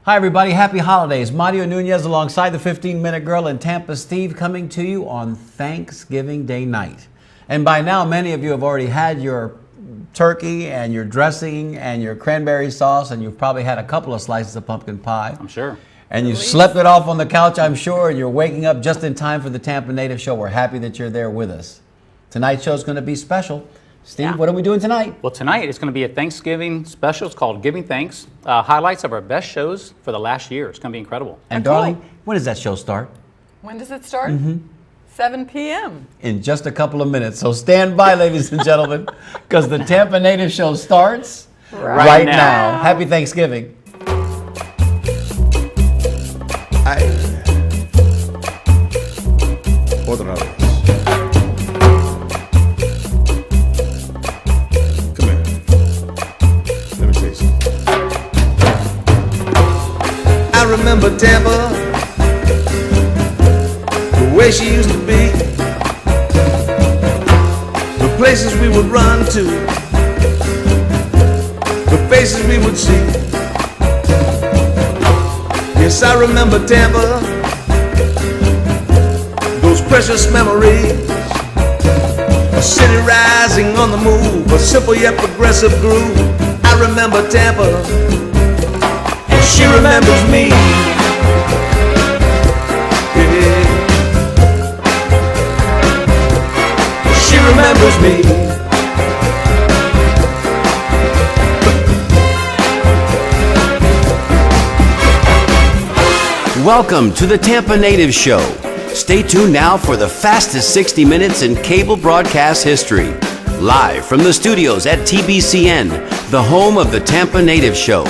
Hi everybody, happy holidays. Mario Nunez alongside the 15-Minute Girl in Tampa, Steve, coming to you on Thanksgiving Day night. And by now, many of you have already had your turkey and your dressing and your cranberry sauce, and you've probably had a couple of slices of pumpkin pie. I'm sure. And you slept it off on the couch, I'm sure, and you're waking up just in time for the Tampa Native Show. We're happy that you're there with us. Tonight's show is going to be special. Steve, What are we doing tonight? Well, tonight it's going to be a Thanksgiving special. It's called Giving Thanks. Highlights of our best shows for the last year. It's going to be incredible. And darling, when does that show start? When does it start? 7 p.m. In just a couple of minutes. So stand by, ladies and gentlemen, because the Tampa Native Show starts right now. Happy Thanksgiving. Otra vez. Come here. Let me tell you something. I remember Tampa, the way she used to be, the places we would run to, the faces we would see. Yes, I remember Tampa, those precious memories, a city rising on the move, a simple yet progressive groove. I remember Tampa, and she remembers me. Yeah. She remembers me. Welcome to the Tampa Native Show. Stay tuned now for the fastest 60 minutes in cable broadcast history. Live from the studios at TBCN, the home of the Tampa Native Show.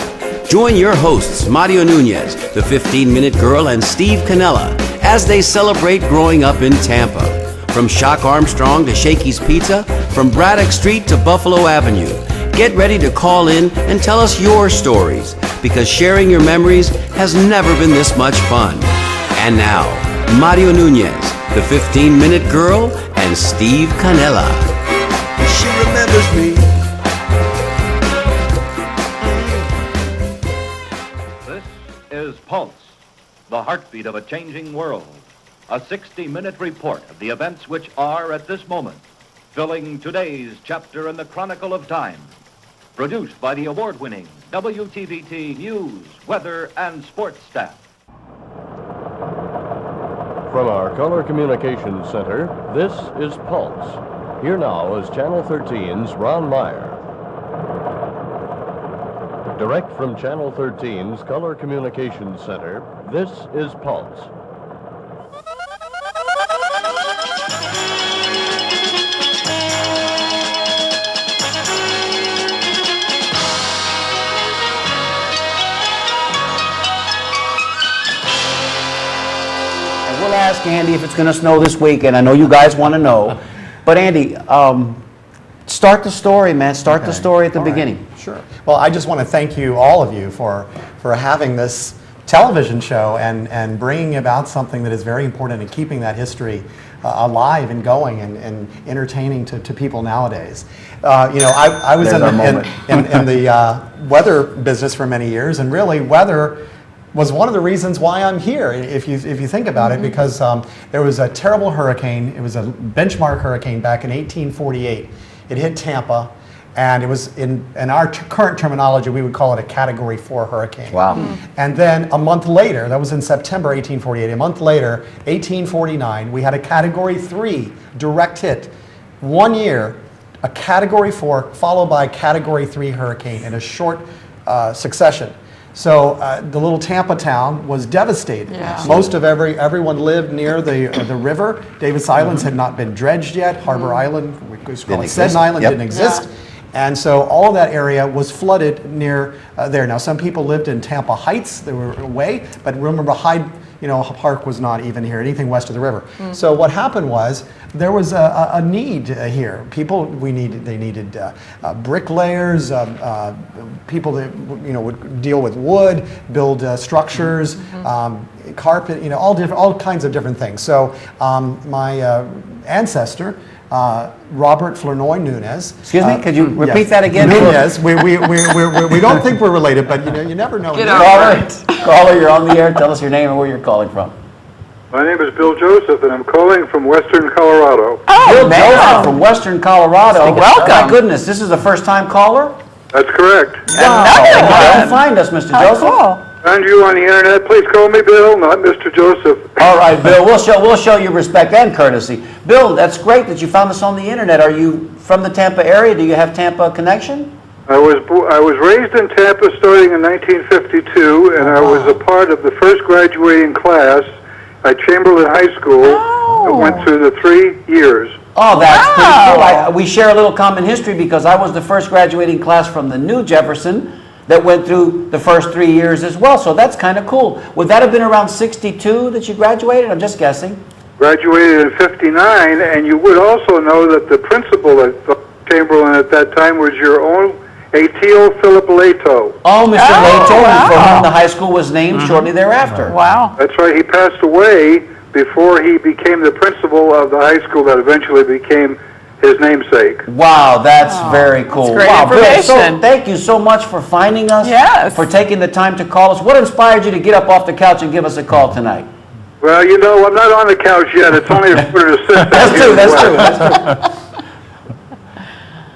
Join your hosts, Mario Nunez, the 15-Minute Girl, and Steve Canella, as they celebrate growing up in Tampa. From Shock Armstrong to Shakey's Pizza, from Braddock Street to Buffalo Avenue. Get ready to call in and tell us your stories, because sharing your memories has never been this much fun. And now, Mario Nunez, the 15-Minute Girl, and Steve Canella. She remembers me. This is Pulse, the heartbeat of a changing world. A 60-minute report of the events which are, at this moment, filling today's chapter in the Chronicle of Time. Produced by the award-winning WTVT News, Weather, and Sports staff. From our Color Communications Center, this is Pulse. Here now is Channel 13's Ron Meyer. Direct from Channel 13's Color Communications Center, this is Pulse. We'll ask Andy if it's going to snow this weekend. I know you guys want to know. But Andy, start the story, man. Start the story at the beginning. Sure. Well, I just want to thank you, all of you, for having this television show and bringing about something that is very important and keeping that history alive and going and entertaining to people nowadays. I was in the weather business for many years, and really weather was one of the reasons why I'm here, if you think about it, because there was a terrible hurricane. It was a benchmark hurricane back in 1848. It hit Tampa, and it was, in our current terminology, we would call it a Category 4 hurricane. Wow. And then a month later, that was in September 1848, a month later, 1849, we had a Category 3 direct hit. 1 year, a Category 4 followed by a Category 3 hurricane in a short succession. So the little Tampa town was devastated. Yeah. Most of everyone lived near the river. Davis Islands had not been dredged yet. Harbor Island, we call it Staten Island, didn't exist. Yeah. And so all of that area was flooded near there. Now some people lived in Tampa Heights, they were away, but remember Hyde Park was not even here, anything west of the river. So what happened was, there was a need here. They needed bricklayers, people that would deal with wood, build structures, carpet, all kinds of different things. So my ancestor Robert Flournoy Nunez. Excuse me, could you repeat Yes. that again? Nunez. We don't think we're related, but you never know. Caller, you're on the air. Tell us your name and where you're calling from. My name is Bill Joseph, and I'm calling from Western Colorado. Bill Joseph from Western Colorado. Welcome. My goodness, this is a first-time caller? That's correct. Wow. How did you find us, Mr. Joseph? Found you on the internet. Please call me Bill, not Mr. Joseph. All right, Bill, we'll show you respect and courtesy. Bill, that's great that you found us on the internet. Are you from the Tampa area? Do you have Tampa connection? I was raised in Tampa starting in 1952, and I was a part of the first graduating class at Chamberlain High School. I went through the 3 years. Oh, that's pretty cool. We share a little common history because I was the first graduating class from the New Jefferson that went through the first 3 years as well. So that's kind of cool. Would that have been around 62 that you graduated? I'm just guessing. Graduated in 59, and you would also know that the principal at Chamberlain at that time was your own Ateo Philip Leto. Oh, Mr. Leto, for whom the high school was named shortly thereafter. Wow. That's right. He passed away before he became the principal of the high school that eventually became his namesake. Wow, that's very cool. That's great wow, information. Bill, so thank you so much for finding us. Yes. For taking the time to call us. What inspired you to get up off the couch and give us a call tonight? Well, you know, I'm not on the couch yet. It's only a quarter to 6. That's true.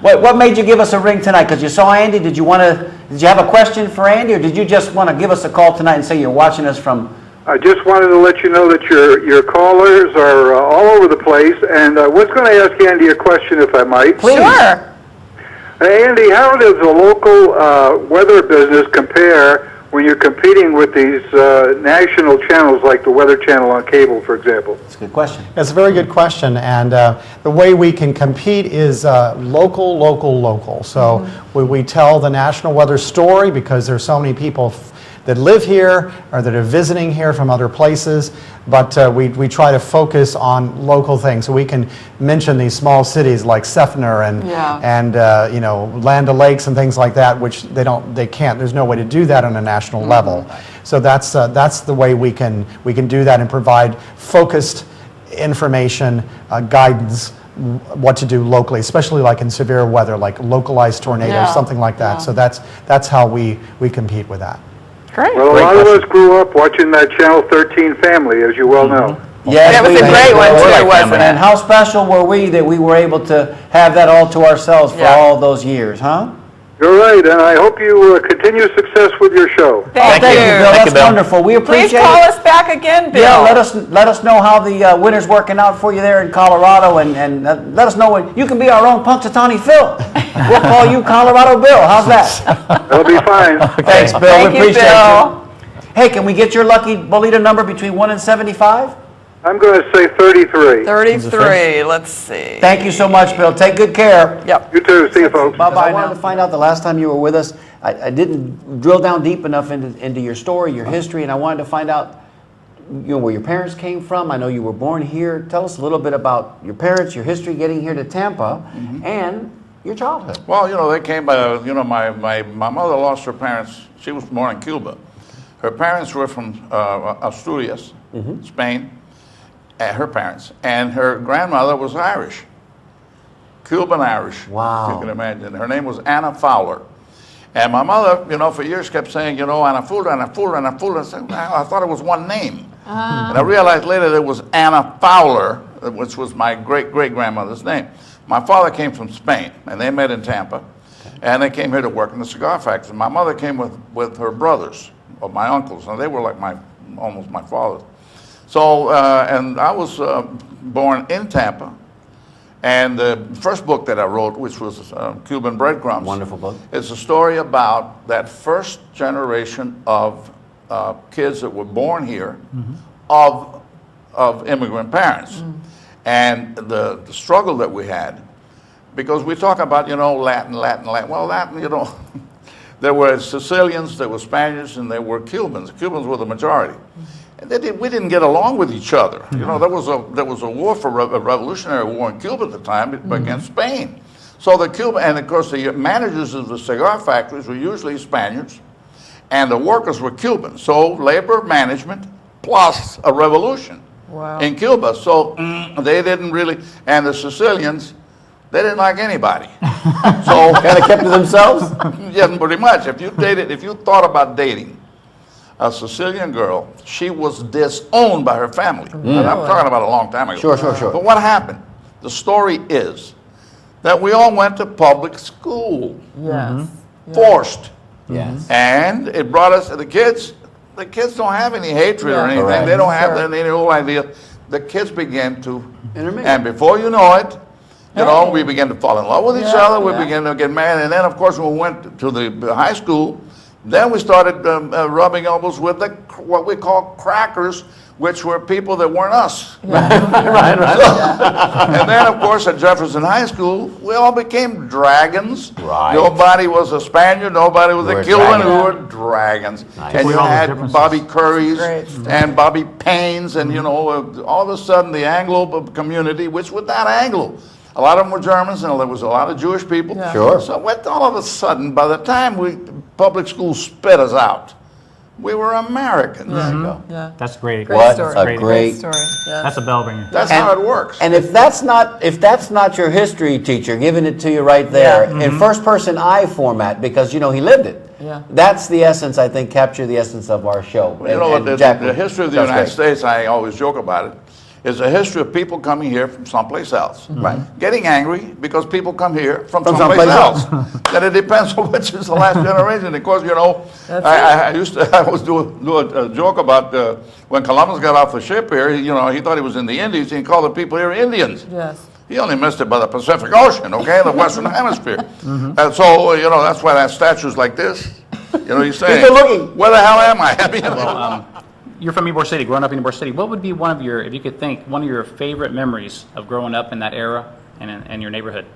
What made you give us a ring tonight? Because you saw Andy. Did you have a question for Andy, or did you just want to give us a call tonight and say you're watching us from? I just wanted to let you know that your callers are all over the place, and I was going to ask Andy a question, if I might. Please. Sure. Andy, how does the local weather business compare when you're competing with these national channels like the Weather Channel on cable, for example? That's a good question. That's a very good question, and the way we can compete is local. So we tell the national weather story because there's so many people that live here or that are visiting here from other places, but we try to focus on local things. So we can mention these small cities like Seffner and Land O'Lakes and things like that, which they can't. There's no way to do that on a national level. So that's the way we can do that and provide focused information, guidance, what to do locally, especially like in severe weather, like localized tornadoes, something like that. So that's how we compete with that. Great. Well, a lot of us grew up watching that Channel 13 family, as you well know. Yes, That was a great one too, wasn't it? And how special were we that we were able to have that all to ourselves for all those years, huh? You're right, and I hope you continue success with your show. Thank you. Bill. That's wonderful. We appreciate Please call it. us back again, Bill. Yeah, let us know how the winter's working out for you there in Colorado, and let us know when you can be our own Punxsutawney Phil. We'll call you Colorado Bill. How's that? That'll be fine. Thanks, Bill. Thank We you, appreciate Bill. you. Hey, can we get your lucky bolita number between 1 and 75? I'm going to say 33. 33. Let's see. Thank you so much, Bill. Take good care. Yep. You too. See you, folks. Bye-bye. I wanted to find out the last time you were with us. I didn't drill down deep enough into your story, your history, and I wanted to find out where your parents came from. I know you were born here. Tell us a little bit about your parents, your history getting here to Tampa, and your childhood. Well, they came by, my mother lost her parents. She was born in Cuba. Her parents were from Asturias, Spain, her parents. And her grandmother was Irish, Cuban Irish. Wow. You can imagine. Her name was Anna Fowler. And my mother, for years kept saying, Anna Fowler, Anna Fowler, Anna Fowler. I thought it was one name. And I realized later there was Anna Fowler, which was my great-great-grandmother's name. My father came from Spain, and they met in Tampa. And they came here to work in the cigar factory. My mother came with her brothers, or my uncles, and they were like almost my father. So, and I was born in Tampa. And the first book that I wrote, which was Cuban Breadcrumbs. Wonderful book. It's a story about that first generation of kids that were born here of immigrant parents. And the struggle that we had, because we talk about, Latin. Well, Latin, there were Sicilians, there were Spaniards, and there were Cubans. The Cubans were the majority. And we didn't get along with each other. There was a war a revolutionary war in Cuba at the time against Spain. So the Cuban, and of course the managers of the cigar factories were usually Spaniards, and the workers were Cubans. So labor management plus a revolution. Wow. in Cuba. So they didn't really, and the Sicilians, they didn't like anybody. So Kind of kept to themselves? yeah, pretty much. If you thought about dating a Sicilian girl, she was disowned by her family. And I'm talking about a long time ago. Sure. But what happened? The story is that we all went to public school, Yes. forced. Yes. And it brought us, the kids don't have any hatred or Yeah. anything. Correct. They don't have Sure. any whole idea. The kids began to Intermingle. and before you know it, you know, we began to fall in love with each Yeah, other. We yeah. began to get married, and then, of course, when we went to the high school, then we started rubbing elbows with what we call crackers, which were people that weren't us. And then, of course, at Jefferson High School, we all became dragons. Right. Nobody was a Spaniard. Nobody was We a were Cuban. dragons. We were dragons. Nice. And With you all those had differences. Bobby Currys Great. and Bobby Paynes, and you know, all of a sudden the Anglo community, which was not Anglo. A lot of them were Germans, and there was a lot of Jewish people. Yeah. Sure. So with all of a sudden, by the time public school spit us out, we were Americans. Yeah. That's great. Great What story. a great- story. Yeah. That's a bell ringer. That's how it works. And if that's not your history teacher giving it to you right there Yeah. in first person I format, because you know he lived it. Yeah. That's the essence, I think, capture the essence of our show. Well, you know what? The history of the that's United great. States, I always joke about it, is a history of people coming here from someplace else. Right. Getting angry because people come here from From someplace someplace else. And it depends on which is the last generation. Of course, you know, I always do a joke about when Columbus got off the ship here, you know, he thought he was in the Indies, and he called the people here Indians. Yes. He only missed it by the Pacific Ocean, okay, the Western Hemisphere. And so, you know, that's why that statue's like this. You know, he's saying, good looking. where the hell am I? You're from Ybor City, growing up in Ybor City. What would be one of your, if you could think, one of your favorite memories of growing up in that era and in your neighborhood?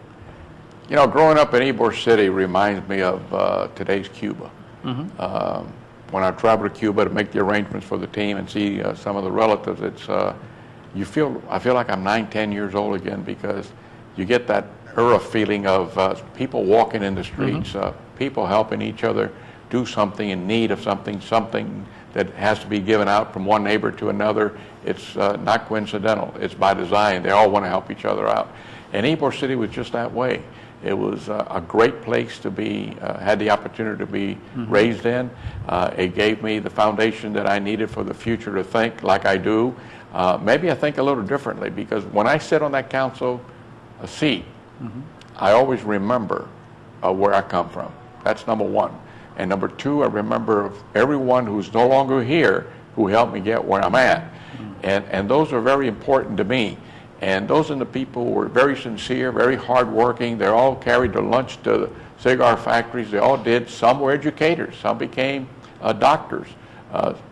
You know, growing up in Ybor City reminds me of today's Cuba. When I travel to Cuba to make the arrangements for the team and see some of the relatives, it's I feel like I'm 9, 10 years old again, because you get that era feeling of people walking in the streets, people helping each other do something in need of something that has to be given out from one neighbor to another. It's not coincidental. It's by design. They all want to help each other out. And Ybor City was just that way. It was a great place to be, had the opportunity to be raised in. It gave me the foundation that I needed for the future to think like I do. Maybe I think a little differently, because when I sit on that council seat, I always remember where I come from. That's number one. And number two, I remember everyone who's no longer here who helped me get where I'm at. And those are very important to me. And those are the people who were very sincere, very hardworking. They all carried their lunch to the cigar factories. They all did. Some were educators. Some became doctors,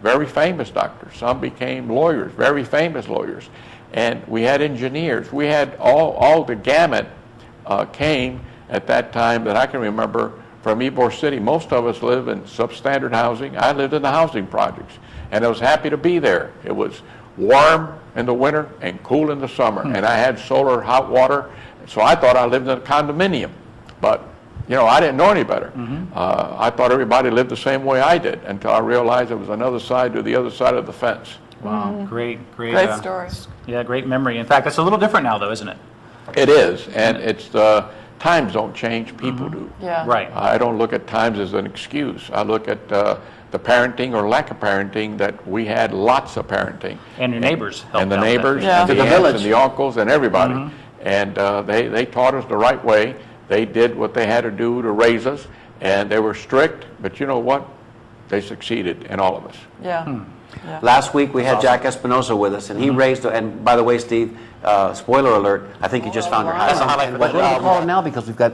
very famous doctors. Some became lawyers, very famous lawyers. And we had engineers. We had all the gamut came at that time that I can remember from Ybor City. Most of us live in substandard housing. I lived in the housing projects, and I was happy to be there. It was warm in the winter and cool in the summer, and I had solar hot water, so I thought I lived in a condominium. But, you know, I didn't know any better. I thought everybody lived the same way I did, until I realized there was another side to the other side of the fence. Wow, great Great story. Yeah, great memory. In fact, it's a little different now, though, isn't it? It is, and it's times don't change, people do. Yeah. Right. I don't look at times as an excuse. I look at the parenting or lack of parenting, that we had lots of parenting. And your neighbors helped And the out with that. neighbors, Yeah. and the To the aunts, village. and the uncles, and everybody. And they taught us the right way. They did what they had to do to raise us, and they were strict, but you know what? They succeeded in all of us. Yeah. Last week we had Jack Espinosa with us, and he raised, and by the way, Steve, spoiler alert, I think you just found your highlight. That's a highlight for We're that going to show. call it now because we've got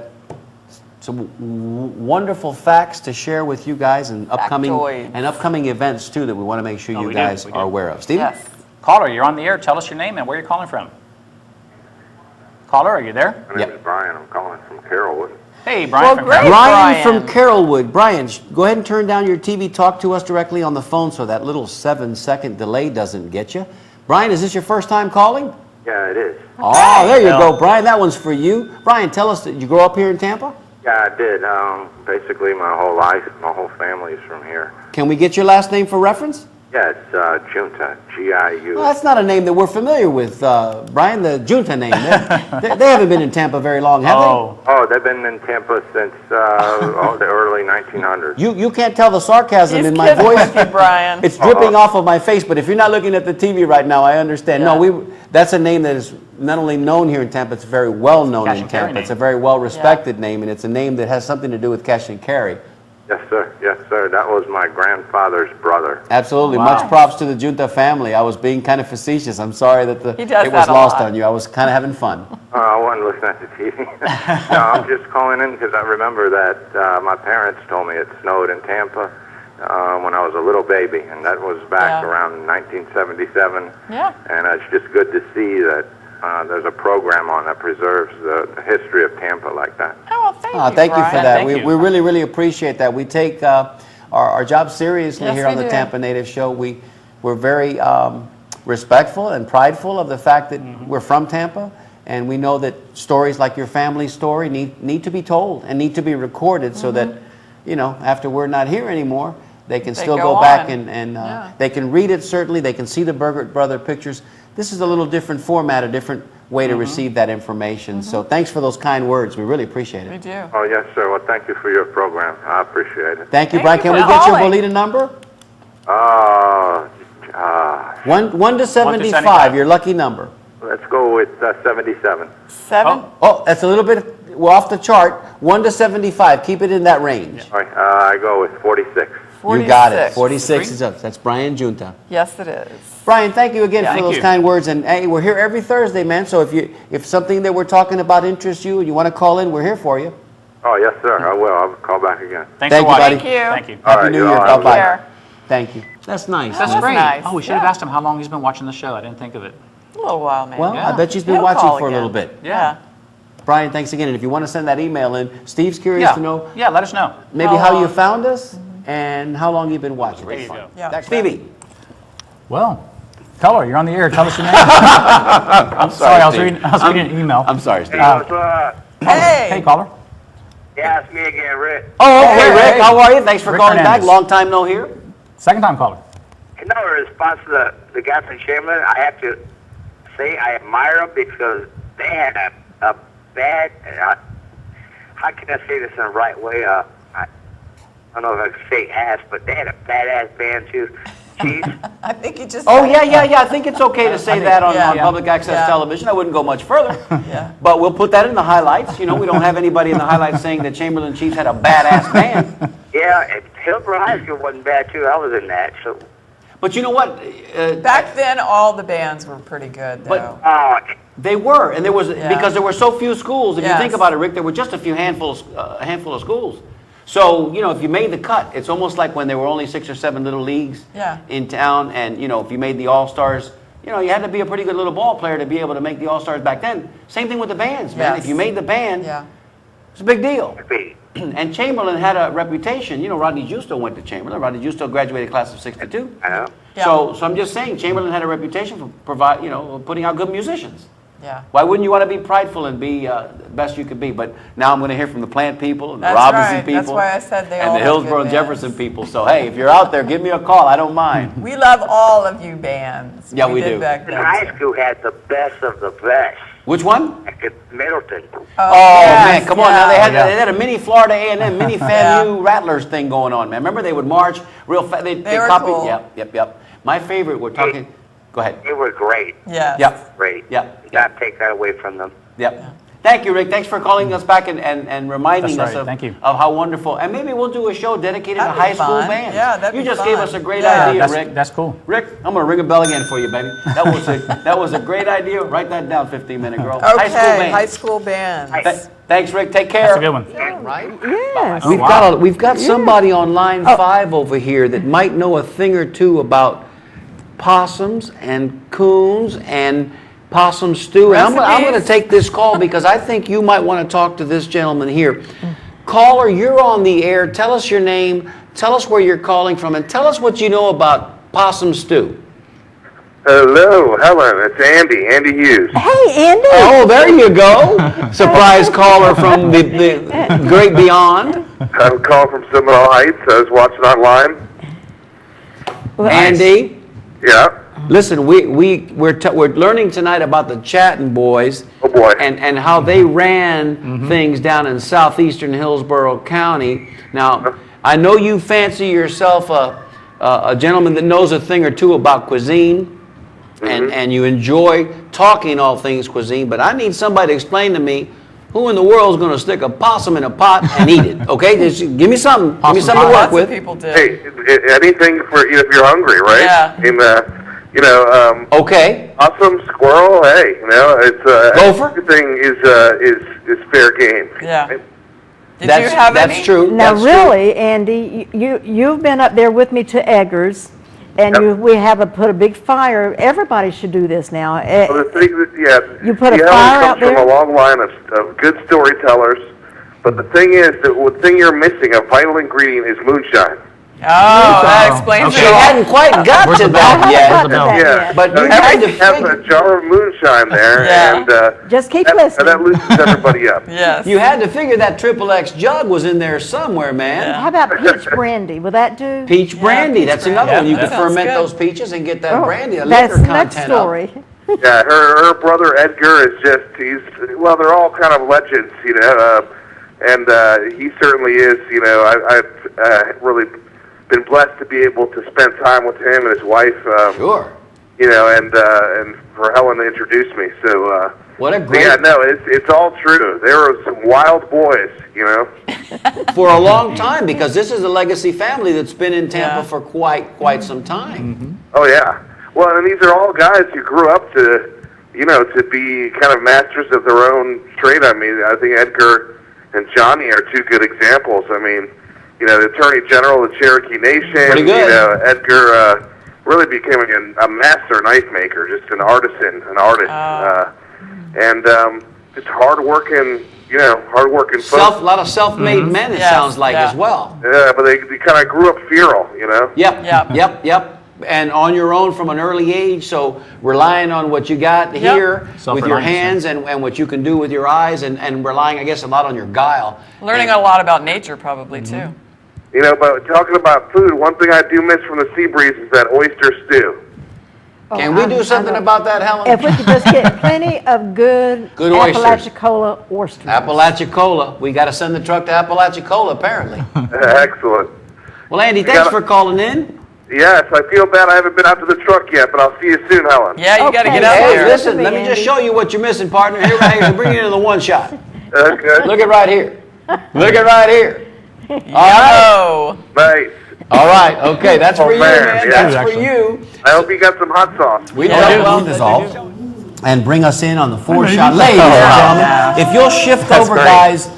some wonderful facts to share with you guys, and upcoming events too that we want to make sure you we guys do. are aware of. Steve? Yes. Caller, you're on the air. Tell us your name and where you're calling from. Caller, are you there? My name is Brian. I'm calling from Carrollwood. Hey, Brian Well, from great. Carroll. Brian Brian. from Carrollwood. Brian, go ahead and turn down your TV. Talk to us directly on the phone so that little 7-second delay doesn't get you. Brian, is this your first time calling? Yeah, it is. Oh, there you Well- go, Brian. That one's for you. Brian, tell us, did you grow up here in Tampa? Yeah, I did. Basically, my whole life, my whole family is from here. Can we get your last name for reference? Yeah, it's Junta, G-I-U. Well, that's not a name that we're familiar with, Brian, the Junta name. They haven't been in Tampa very long, have Oh, they've been in Tampa since the early 1900s. they? You can't tell the sarcasm He's in my kidding voice. with you, Brian. It's dripping off of my face, but if you're not looking at the TV right now, I understand. Yeah. No, that's a name that is not only known here in Tampa, it's very well known Cash in and carry Tampa. It's a name. very well respected name, and it's a name that has something to do with cash and carry. Yes, sir. Yes, sir. That was my grandfather's brother. Absolutely. Wow. Much props to the Junta family. I was being kind of facetious. I'm sorry that He does it was that a lost lot. on you. I was kind of having fun. I wasn't looking at the TV. No, I'm just calling in because I remember that my parents told me it snowed in Tampa when I was a little baby, and that was back Yeah. around 1977. Yeah. And it's just good to see that there's a program on that preserves the history of Tampa like that. Oh, well, Thank you for Brian. that. Thank We you. really, really appreciate that. We take our job seriously Yes, here we on the do. Tampa Native Show. We're very respectful and prideful of the fact that we're from Tampa, and we know that stories like your family's story need to be told and need to be recorded so that, after we're not here anymore, they can still go go back on. and Yeah. they can read it, certainly. They can see the Burgert Brother pictures. This is a little different format, a different way to receive that information. So thanks for those kind words. We really appreciate We it. do. Oh, yes, sir. Well, thank you for your program. I appreciate it. Thank you, Thank Brian. you Can for we get your calling. Bolita number? Uh, 1 to 75, 75. your lucky number. let's go with 77. 7? Oh, that's a little bit, we're off the chart. 1 to 75, keep it in that range. All right, I go with 46. You got it. 46 is up. That's Brian Junta. Yes, it is. Brian, thank you again for thank those you. kind words. And hey, we're here every Thursday, man. So if something that we're talking about interests you and you want to call in, we're here for you. Oh, yes, sir. I will. I'll call back again. Thanks Thank for you, watching. buddy. Thank you. Thank you. All Happy right, New you Year. all have a Bye-bye. Take care. Thank you. That's nice. That's That's great. nice. Oh, we should have asked him how long he's been watching the show. I didn't think of it. A little while, maybe. Well, Yeah. I bet she's been He'll watching call for a again. little bit. Yeah. Brian, thanks again. And if you want to send that email in, Steve's curious to know Yeah, let us know. maybe How how you long? found us and how long you've been watching. There you go. Yeah. Stevie. Well, Color, you're on the air. Tell us your name. I'm Sorry, I was Steve. reading an email. I'm sorry, Steve. Hey. Hey, caller. Yeah, it's me again, Rick. Oh, okay, Hey, Rick. hey. How are you? Thanks for Rick calling back. Hernandez. Long time no hear. Second time caller. In response to the guy from Chamberlain, I have to say I admire them because they had a bad, how can I say this in the right way? I don't know if I can say ass, but they had a badass band too. Chief. I think you just. Oh, yeah. I think it's okay to say that on yeah. public access Yeah. television. I wouldn't go much further. Yeah. But we'll put that in the highlights. We don't have anybody in the highlights saying that Chamberlain Chiefs had a badass band. Yeah, and Hillsborough High School wasn't bad too. I was in that, so. But you know what? Back then, all the bands were pretty good, though. But they were, and there was because there were so few schools. If you Yes. think about it, Rick, there were just a handful of schools. So if you made the cut, it's almost like when there were only 6 or 7 little leagues Yeah. in town, and if you made the All Stars, you had to be a pretty good little ball player to be able to make the All Stars back then. Same thing with the bands, man. Yes. If you made the band, Yeah. it's a big deal. And Chamberlain had a reputation. Rodney Justo went to Chamberlain. Rodney Justo graduated class of '62. Yeah. So I'm just saying, Chamberlain had a reputation for putting out good musicians. Yeah. Why wouldn't you want to be prideful and be the best you could be? But now I'm going to hear from the Plant people and the That's Robinson right. people That's why I said they and all the had Hillsborough good and Jefferson people. So hey, if you're out there, give me a call. I don't mind. We love all of you bands. Yeah, we did do. Back then. High school had the best of the best. Which one? Like at Middleton. Oh yes, man, come on now! They yeah. had a mini Florida A&M, mini FAMU Rattlers thing going on, man. Remember they would march real fast. They were copied. cool. Yep. My favorite. We're talking. Go ahead. They were great. Yes. Yep. Great. Yep. You got to take that away from them. Yep. Thank you, Rick. Thanks for calling us back and reminding That's us right. of, Thank you. of how wonderful. And maybe we'll do a show dedicated That'd to be high school fun. bands. Yeah, that'd You be just fun. gave us a great Yeah. idea, Rick. That's cool. Rick, I'm going to ring a bell again for you, baby. That was a great idea. Write that down, 15-minute girl. Okay. High school bands. High school bands. Thanks, Rick. Take care. That's a good one. Yes. We've got somebody on line 5 over here that might know a thing or two about possums and coons and possum stew. And I'm going to Recipes. take this call because I think you might want to talk to this gentleman here. Caller, you're on the air. Tell us your name. Tell us where you're calling from, and tell us what you know about possum stew. Hello, Helen. It's Andy Hughes. Hey, Andy. Oh, there you go. Surprise caller from the great beyond. I'm calling from Seminole Heights. I was watching online. Andy, Yeah. listen, we're learning tonight about the Chatton Boys. Oh, boy. And how they ran things down in southeastern Hillsborough County. Now, I know you fancy yourself a gentleman that knows a thing or two about cuisine, and you enjoy talking all things cuisine, but I need somebody to explain to me who in the world is going to stick a possum in a pot and eat it, okay? Just give me something. Give me something to work with. People do. Hey, anything for if you're hungry, right? Yeah. Okay. Possum, squirrel. Hey, it's Gopher? everything is fair game. Yeah. Right? Did you have that's any? true. Now, That's really, Andy, you've been up there with me to Eggers, and we have put a big fire. Everybody should do this now. Well, the thing that, You put a Helen fire comes out there? from a long line of good storytellers, but the thing is, the thing you're missing, a vital ingredient, is moonshine. Oh, that explains She it all. hadn't quite got to that yet. Yeah, But you had to have a jar of moonshine there, and just keep and listening. that loosens everybody up. Yes. You had to figure that XXX jug was in there somewhere, man. How about peach brandy? Will that do? Peach brandy, peach that's brandy. another one. You Yeah, could that sounds ferment good. those peaches and get that Oh, brandy, a that's liquor the next content up. story. Yeah, her brother Edgar is well, they're all kind of legends, and he certainly is. I've really been blessed to be able to spend time with him and his wife. Sure. And for Helen to introduce me. So. What a great... Yeah, no, it's all true. There were some wild boys, For a long time, because this is a legacy family that's been in Tampa for quite some time. Oh yeah. Well, and these are all guys who grew up to be kind of masters of their own trade. I mean, I think Edgar and Johnny are two good examples. I mean, the Attorney General of the Cherokee Nation. Pretty good. Edgar really became a master knife maker, just an artisan, an artist, and just hardworking folks. A lot of self-made men, it sounds like, as well. Yeah, but they kind of grew up feral, Yep. And on your own from an early age, so relying on what you got here with your hands and what you can do with your eyes, and relying, I guess, a lot on your guile. Learning a lot about nature, probably, too. But talking about food, one thing I do miss from the sea breeze is that oyster stew. Can we do something about that, Helen? If we could just get plenty of good oysters. Apalachicola oysters. Apalachicola. We got to send the truck to Apalachicola, apparently. Excellent. Well, Andy, thanks for calling in. Yes, I feel bad I haven't been out to the truck yet, but I'll see you soon, Helen. Yeah, you got to get out Hey, there. listen, let me just show you what you're missing, partner. Here, right here. Bring it in the one shot. Okay. Look at right here. Look at right here. Oh. Nice. All right. Okay, that's for you, man, man. yeah. That's for you. I hope you got some hot sauce. We Well, dissolve and bring us in on the four-shot. Ladies and gentlemen, if you'll shift over, great. guys.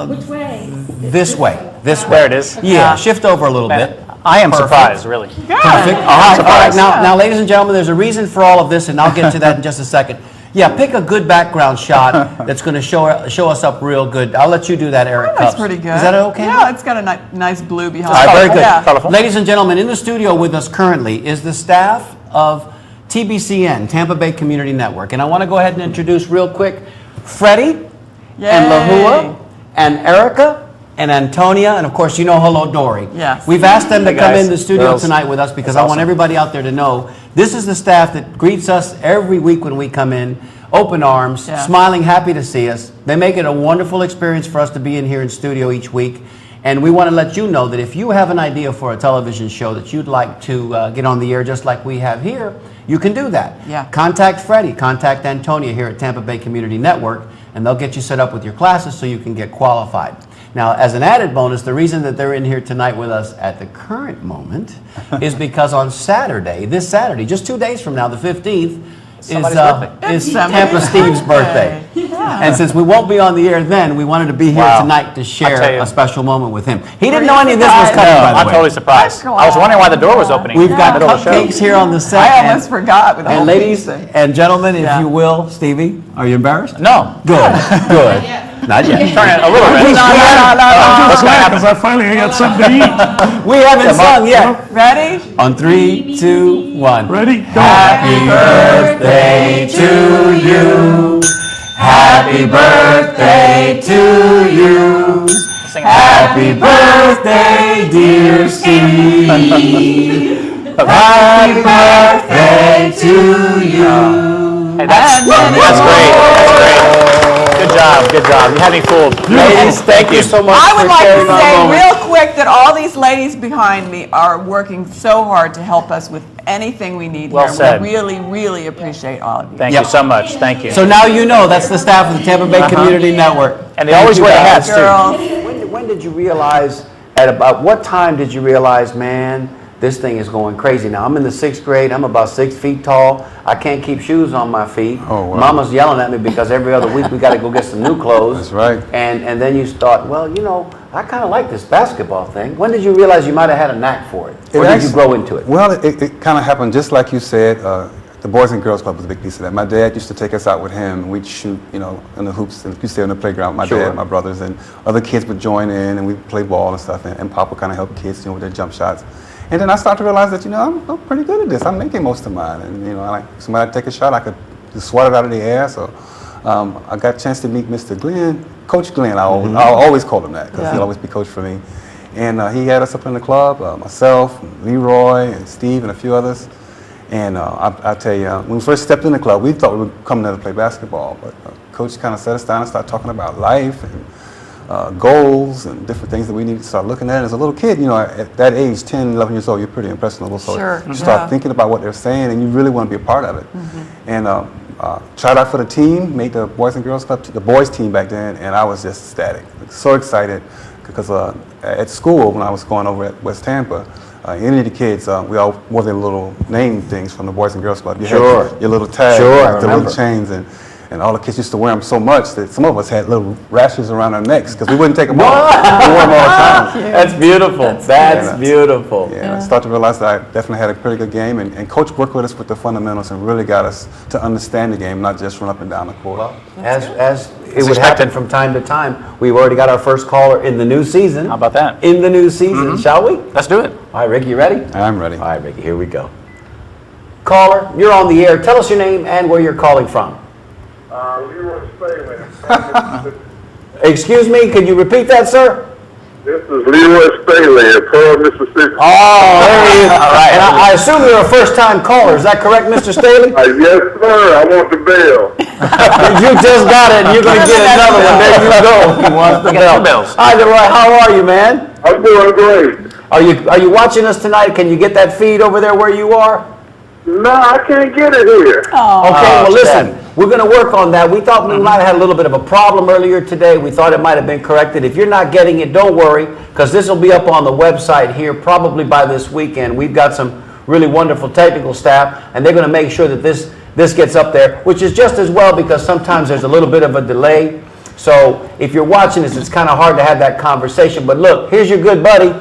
Which way? This way. This way. There it is. Yeah, shift over a little bit. I am Perfect. surprised, really. Perfect. All right. Now, ladies and gentlemen, there's a reason for all of this, and I'll get to that in just a second. Yeah, pick a good background shot that's going to show us up real good. I'll let you do that, Eric. That's Cups. pretty good. Is that okay? Yeah, it's got a nice blue behind All it. right, very good. Yeah. Ladies and gentlemen, in the studio with us currently is the staff of TBCN, Tampa Bay Community Network. And I want to go ahead and introduce real quick Freddie and Lahua and Erica and Antonia, and of course, hello, Dory. Yes. We've asked them to Hey, come guys. in the studio Girls. tonight with us because That's I want awesome. everybody out there to know this is the staff that greets us every week when we come in. Open arms, smiling, happy to see us. They make it a wonderful experience for us to be in here in studio each week. And we want to let you know that if you have an idea for a television show that you'd like to get on the air just like we have here, you can do that. Yeah. Contact Freddie, contact Antonia here at Tampa Bay Community Network, and they'll get you set up with your classes so you can get qualified. Now, as an added bonus, the reason that they're in here tonight with us at the current moment is because on Saturday, this Saturday, just 2 days from now, the 15th, Somebody's birthday. is Tampa Steve's birthday. Yeah. And since we won't be on the air then, we wanted to be here tonight to share tell you. a special moment with him. He didn't know any of this was coming, No, by the I'm way. totally surprised. I was wondering why the door was opening. We've in got the middle of the show. cupcakes here on the set. I almost forgot with the And whole ladies pizza. and gentlemen, if you will, Stevie, are you embarrassed? No. Good, good. Not yet. Turn it a little bit. What's gonna happen? I finally got something to eat. We haven't sung yet. Ready? On 3, 2, 1. Ready? Go. Happy birthday to you. Happy birthday to you. Happy birthday, dear Steve. Happy birthday to you. Hey, that's great. That's great. Good job. You had me fooled. Ladies, thank you so much I would for like to sharing our say moment. real quick that all these ladies behind me are working so hard to help us with anything we need Well here. said. We really, really appreciate all of you. Thank you so much. Thank you. So now you know that's the staff of the Tampa Bay Community Network. And they always wear the hats, too. Girls. When did you realize, at about what time did you realize, man, this thing is going crazy now? I'm in the 6th grade. I'm about 6 feet tall. I can't keep shoes on my feet. Oh, wow. Mama's yelling at me because every other week we got to go get some new clothes. That's right. And then you thought, well, you know, I kind of like this basketball thing. When did you realize you might have had a knack for it? Or did you grow into it? Well, it kind of happened just like you said. The Boys and Girls Club was a big piece of that. My dad used to take us out with him, and we'd shoot, you know, in the hoops, and we'd stay on the playground. My dad, my brothers, and other kids would join in, and we'd play ball and stuff. And Papa kind of helped kids, you know, with their jump shots. And then I started to realize that, you know, I'm pretty good at this. I'm making most of mine. And, you know, like somebody take a shot, I could just swat it out of the air. So I got a chance to meet Mr. Glenn, Coach Glenn. I'll always call him that because he'll always be coach for me. And he had us up in the club, myself, Leroy, and Steve, and a few others. And I tell you, when we first stepped in the club, we thought we were coming there to play basketball. But Coach kind of sat us down and started talking about life and goals and different things that we need to start looking at. As a little kid, you know, at that age, 10, 11 years old, you're pretty impressionable. So you start thinking about what they're saying, and you really want to be a part of it. And tried out for the team, made the Boys and Girls Club, the boys team back then, and I was just ecstatic. So excited because at school, when I was going over at West Tampa, any of the kids, we all wore their little name things from the Boys and Girls Club. You had your little tag, the little chains, and all the kids used to wear them so much that some of us had little rashes around our necks because we wouldn't take them off. We wore them all the time. That's beautiful. That's beautiful. Yeah, I started to realize that I definitely had a pretty good game, and Coach worked with us with the fundamentals and really got us to understand the game, not just run up and down the court. As it would happen from time to time, we've already got our first caller in the new season. How about that? In the new season, shall we? Let's do it. All right, Ricky, you ready? I'm ready. All right, Ricky, here we go. Caller, you're on the air. Tell us your name and where you're calling from. Leroy Staley. Excuse me, could you repeat that, sir? This is Leroy Staley of Pearl, Mississippi. Oh, there he is. All right. And I assume you're a first-time caller. Is that correct, Mr. Staley? Yes, sir. I want the bell. You just got it, and you're going to get another one. There you go. He wants the bell. Hi, Leroy. How are you, man? I'm doing great. Are you watching us tonight? Can you get that feed over there where you are? No, I can't get it here. Okay, well, listen, we're going to work on that. We thought we might have had a little bit of a problem earlier today. We thought it might have been corrected. If you're not getting it, don't worry, because this will be up on the website here probably by this weekend. We've got some really wonderful technical staff, and they're going to make sure that this gets up there, which is just as well because sometimes there's a little bit of a delay. So if you're watching this, it's kind of hard to have that conversation. But look, here's your good buddy.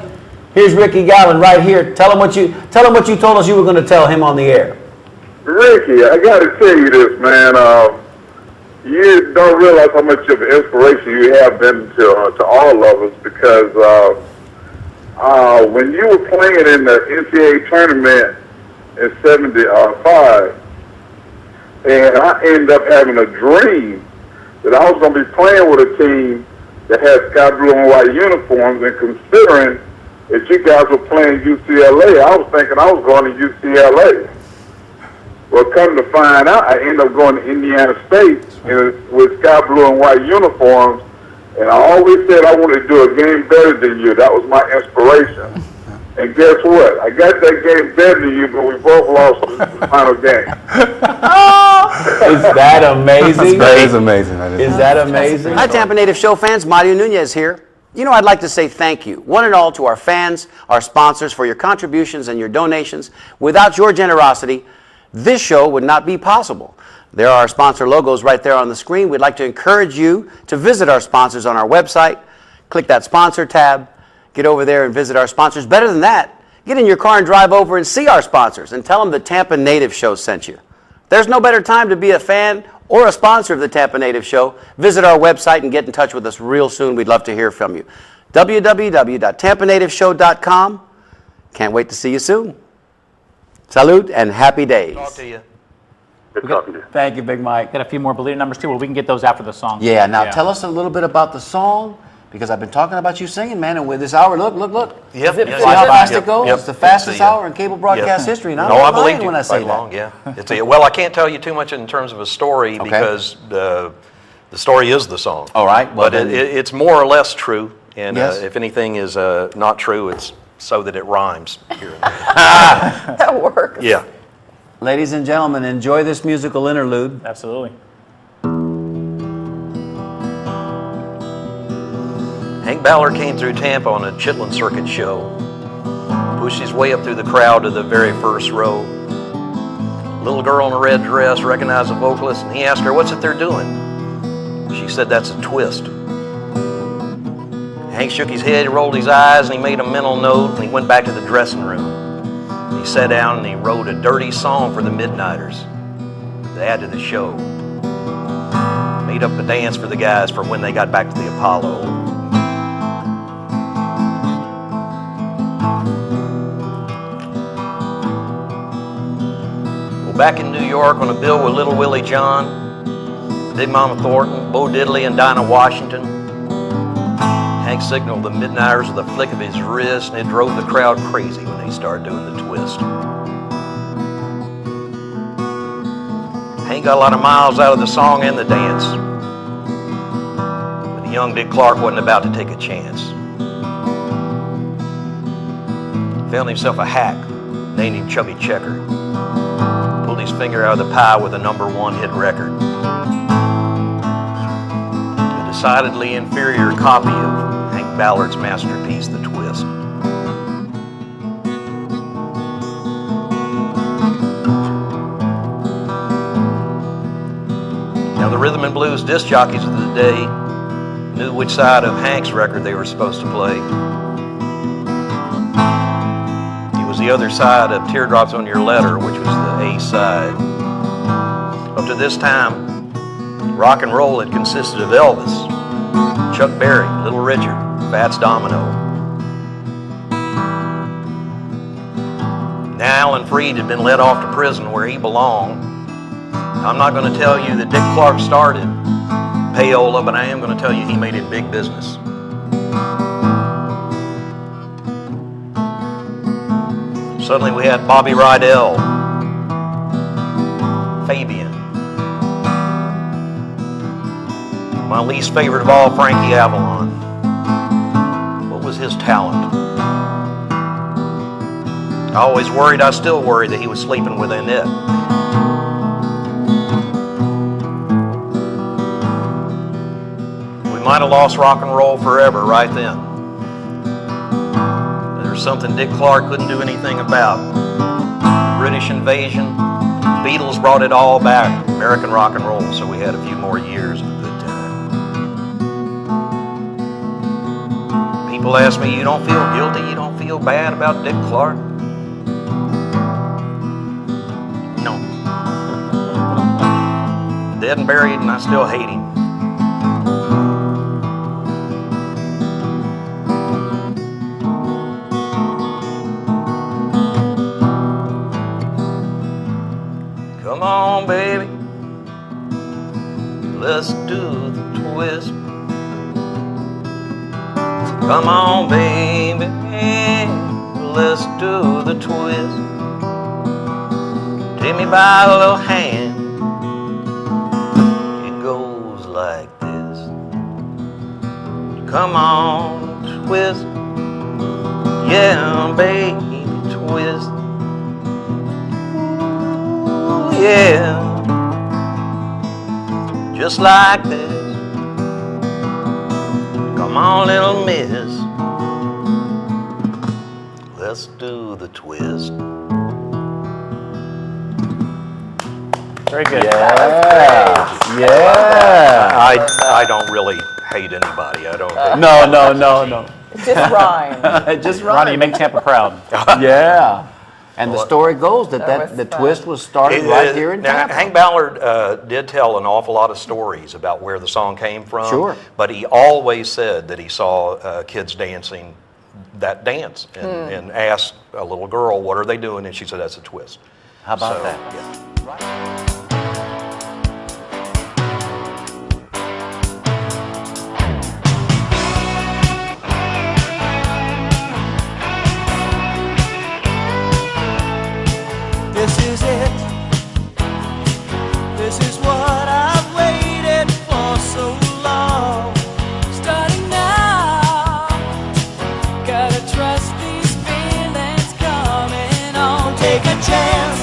Here's Ricky Gallen right here. Tell him what you told us you were going to tell him on the air. Ricky, I got to tell you this, man. You don't realize how much of an inspiration you have been to all of us because when you were playing in the NCAA tournament in '75, and I ended up having a dream that I was going to be playing with a team that had sky blue and white uniforms, and considering if you guys were playing UCLA, I was thinking I was going to UCLA. Well, come to find out, I ended up going to Indiana State with sky blue and white uniforms, and I always said I wanted to do a game better than you. That was my inspiration. And guess what? I got that game better than you, but we both lost the final game. Is that amazing? That is amazing. Is that amazing? Hi, Tampa Native Show fans. Mario Nunez here. You know, I'd like to say thank you, one and all, to our fans, our sponsors, for your contributions and your donations. Without your generosity, this show would not be possible. There are our sponsor logos right there on the screen. We'd like to encourage you to visit our sponsors on our website. Click that sponsor tab. Get over there and visit our sponsors. Better than that, get in your car and drive over and see our sponsors and tell them the Tampa Native Show sent you. There's no better time to be a fan or a sponsor of the Tampa Native Show. Visit our website and get in touch with us real soon. We'd love to hear from you. www.tampanativeshow.com. Can't wait to see you soon. Salute and happy days. Talk to you. Good talking to you. Thank you, Big Mike. Got a few more Believer numbers too. Well, we can get those after the song. Yeah, now tell us a little bit about the song, because I've been talking about you singing, man, and with this hour, look. Yep. See how fast it goes? It's the fastest hour in cable broadcast history, and I'm I not believe lying you. when I say Right that. along, yeah. Well, I can't tell you too much in terms of a story because the story is the song. All right. Well, but it's more or less true, and Yes. if anything is not true, it's so that it rhymes here and there. That works. Yeah. Ladies and gentlemen, enjoy this musical interlude. Absolutely. Hank Ballard came through Tampa on a Chitlin Circuit show. Pushed his way up through the crowd to the very first row. Little girl in a red dress recognized the vocalist, and he asked her, "What's it they're doing?" She said, "That's a twist." Hank shook his head, he rolled his eyes, and he made a mental note, and he went back to the dressing room. He sat down and he wrote a dirty song for the Midnighters to add to the show. Made up a dance for the guys for when they got back to the Apollo. Back in New York on a bill with Little Willie John, Big Mama Thornton, Bo Diddley, and Dinah Washington, Hank signaled the Midnighters with a flick of his wrist, and it drove the crowd crazy when they started doing the twist. Hank got a lot of miles out of the song and the dance, but the young Dick Clark wasn't about to take a chance. Found himself a hack, named him Chubby Checker. Pulled his finger out of the pie with a #1 hit record. A decidedly inferior copy of Hank Ballard's masterpiece, The Twist. Now the rhythm and blues disc jockeys of the day knew which side of Hank's record they were supposed to play. The other side of Teardrops on Your Letter, which was the A side. Up to this time, rock and roll had consisted of Elvis, Chuck Berry, Little Richard, Fats Domino. Now Alan Freed had been let off to prison where he belonged. I'm not going to tell you that Dick Clark started payola, but I am going to tell you he made it big business. Suddenly we had Bobby Rydell, Fabian, my least favorite of all, Frankie Avalon. What was his talent? I always worried, I still worry that he was sleeping with Annette. We might have lost rock and roll forever right then. There's something Dick Clark couldn't do anything about. The British invasion, Beatles brought it all back, American rock and roll, so we had a few more years of a good time. People ask me, you don't feel guilty, you don't feel bad about Dick Clark? No. Dead and buried, and I still hate him. Come on, baby, let's do the twist. Come on, baby, let's do the twist. Take me by the little hand, it goes like this. Come on, twist, yeah, baby, twist. Yeah, just like this. Come on, little miss, let's do the twist. Very good. Yeah, yeah. I don't really hate anybody. I don't. No. It just rhymed. It just Ronnie, rhymed. you make Tampa proud. Yeah. And the story goes that the twist was started right here in now, Tampa. Hank Ballard did tell an awful lot of stories about where the song came from. Sure. But he always said that he saw kids dancing that dance and asked a little girl, what are they doing? And she said, that's a twist. How about So, that? Yeah. Gotta trust these feelings coming on. Take a chance,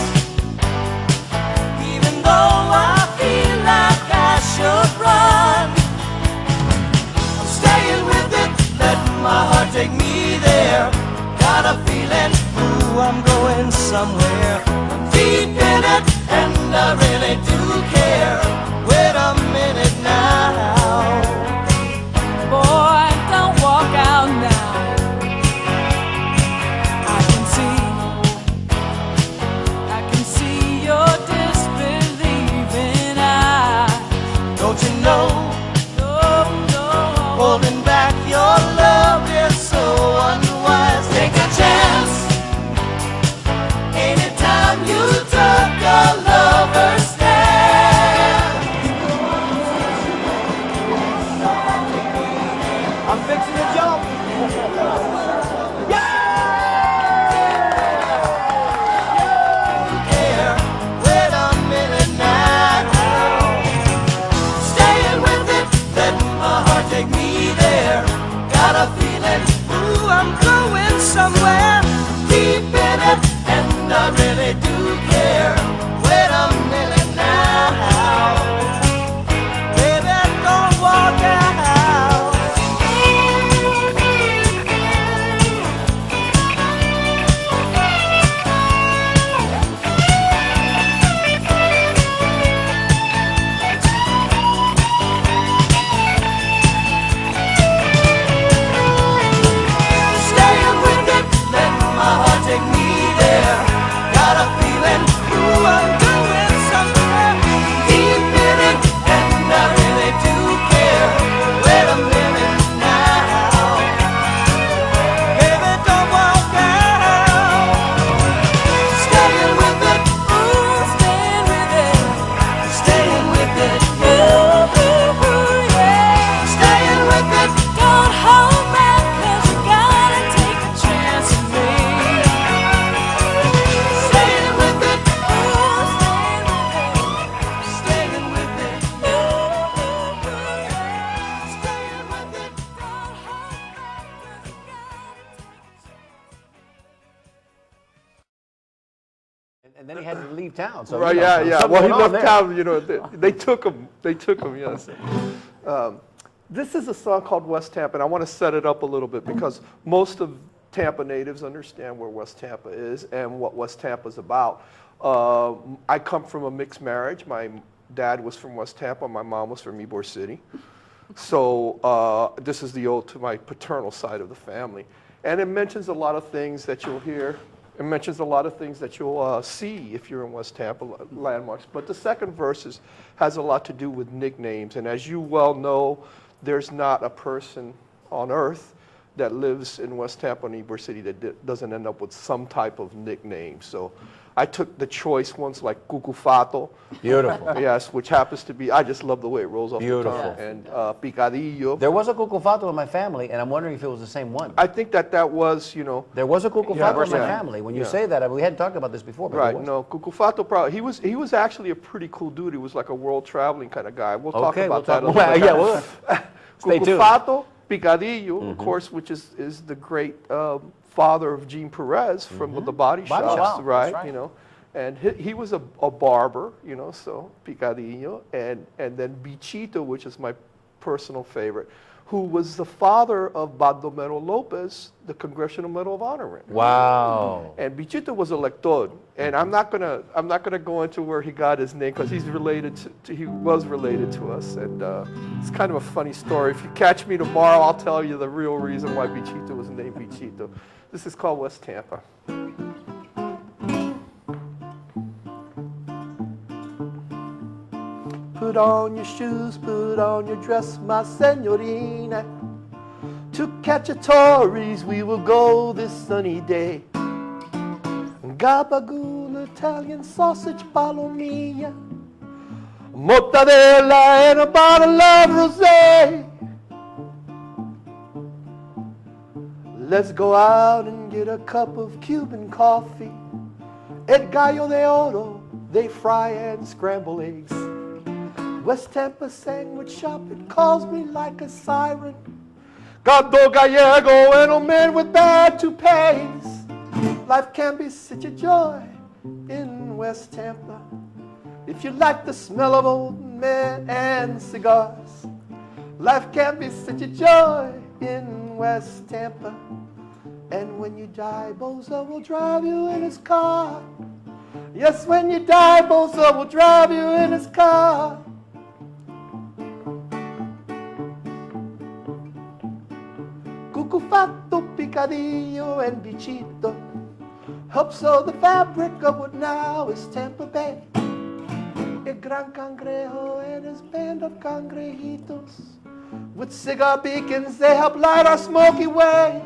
even though I feel like I should run. I'm staying with it, letting my heart take me there. Got a feeling, ooh, I'm going somewhere. I'm deep in it, and I really do care. Wait a minute now, boy, don't walk out now. I can see your disbelieving eyes. Don't you know? Holding back your love is so unwise. Take a chance. Anytime you took a lover's stand. I'm fixing to jump. Wait a minute now. Staying with it, letting my heart take me there. Got a feeling, ooh, I'm going somewhere. Deep in it, and I really do care. Wait a minute now. Baby, don't walk out. Staying with it, letting my heart take me there. Got a feeling, ooh, I'm going somewhere. Deep in it, and I really do care. Wait a minute now. Baby, don't walk out. Staying with it, ooh, staying with it. Staying with it, ooh, ooh, ooh, yeah. Staying with it, don't hold back, 'cause you gotta take a chance with me. Staying with it, ooh, staying with it. Staying with it, ooh, ooh, ooh, yeah. Staying with it, don't hold back, 'cause you gotta take a chance. And then he had to leave town. So, Right, you know, yeah, so yeah. something Well, he going on left there. town, you know, they took him, yes. This is a song called West Tampa, and I want to set it up a little bit because most of Tampa natives understand where West Tampa is and what West Tampa is about. I come from a mixed marriage. My dad was from West Tampa, my mom was from Ybor City. So this is the ode to my paternal side of the family. And it mentions a lot of things that you'll hear. It mentions a lot of things that you'll see if you're in West Tampa, landmarks. But the second verse has a lot to do with nicknames. And as you well know, there's not a person on earth that lives in West Tampa and Ybor City that doesn't end up with some type of nickname. So I took the choice ones like Cucufato. Beautiful. Yes, which happens to be, I just love the way it rolls off Beautiful. the tongue. And Picadillo. There was a Cucufato in my family, and I'm wondering if it was the same one. I think that was, you know. There was a Cucufato in my yeah, family. When you yeah. say that, we hadn't talked about this before. But Right, there was. no, Cucufato probably, he was actually a pretty cool dude. He was like a world traveling kind of guy. We'll talk Okay, about we'll that talk a little about- bit. yeah, we'll stay tuned. Cucufato, Picadillo, of course, which is the great father of Gene Perez from the Body Shops, Shop, right? that's right. You know, and he was a barber, you know, so Picadillo, and then Bichito, which is my personal favorite, who was the father of Baldomero Lopez, the Congressional Medal of Honor winner. Wow. And Bichito was a lector, and I'm not gonna go into where he got his name because he's related he was related to us, and it's kind of a funny story. If you catch me tomorrow, I'll tell you the real reason why Bichito was named Bichito. This is called West Tampa. Put on your shoes, put on your dress, my senorina. To catch a Tories, we will go this sunny day. Gabagool, Italian sausage, palomilla, mortadella, and a bottle of rosé. Let's go out and get a cup of Cuban coffee. At Gallo de Oro, they fry and scramble eggs. West Tampa sandwich shop, it calls me like a siren. Gado Gallego and a man with bad toupees. Life can be such a joy in West Tampa. If you like the smell of old men and cigars, life can be such a joy in West Tampa. And when you die, Bozo will drive you in his car. Yes, when you die, Bozo will drive you in his car. Cucufato, picadillo, and bichito help sew the fabric of what now is Tampa Bay. El Gran Cangrejo and his band of cangrejitos, with cigar beacons they help light our smoky way.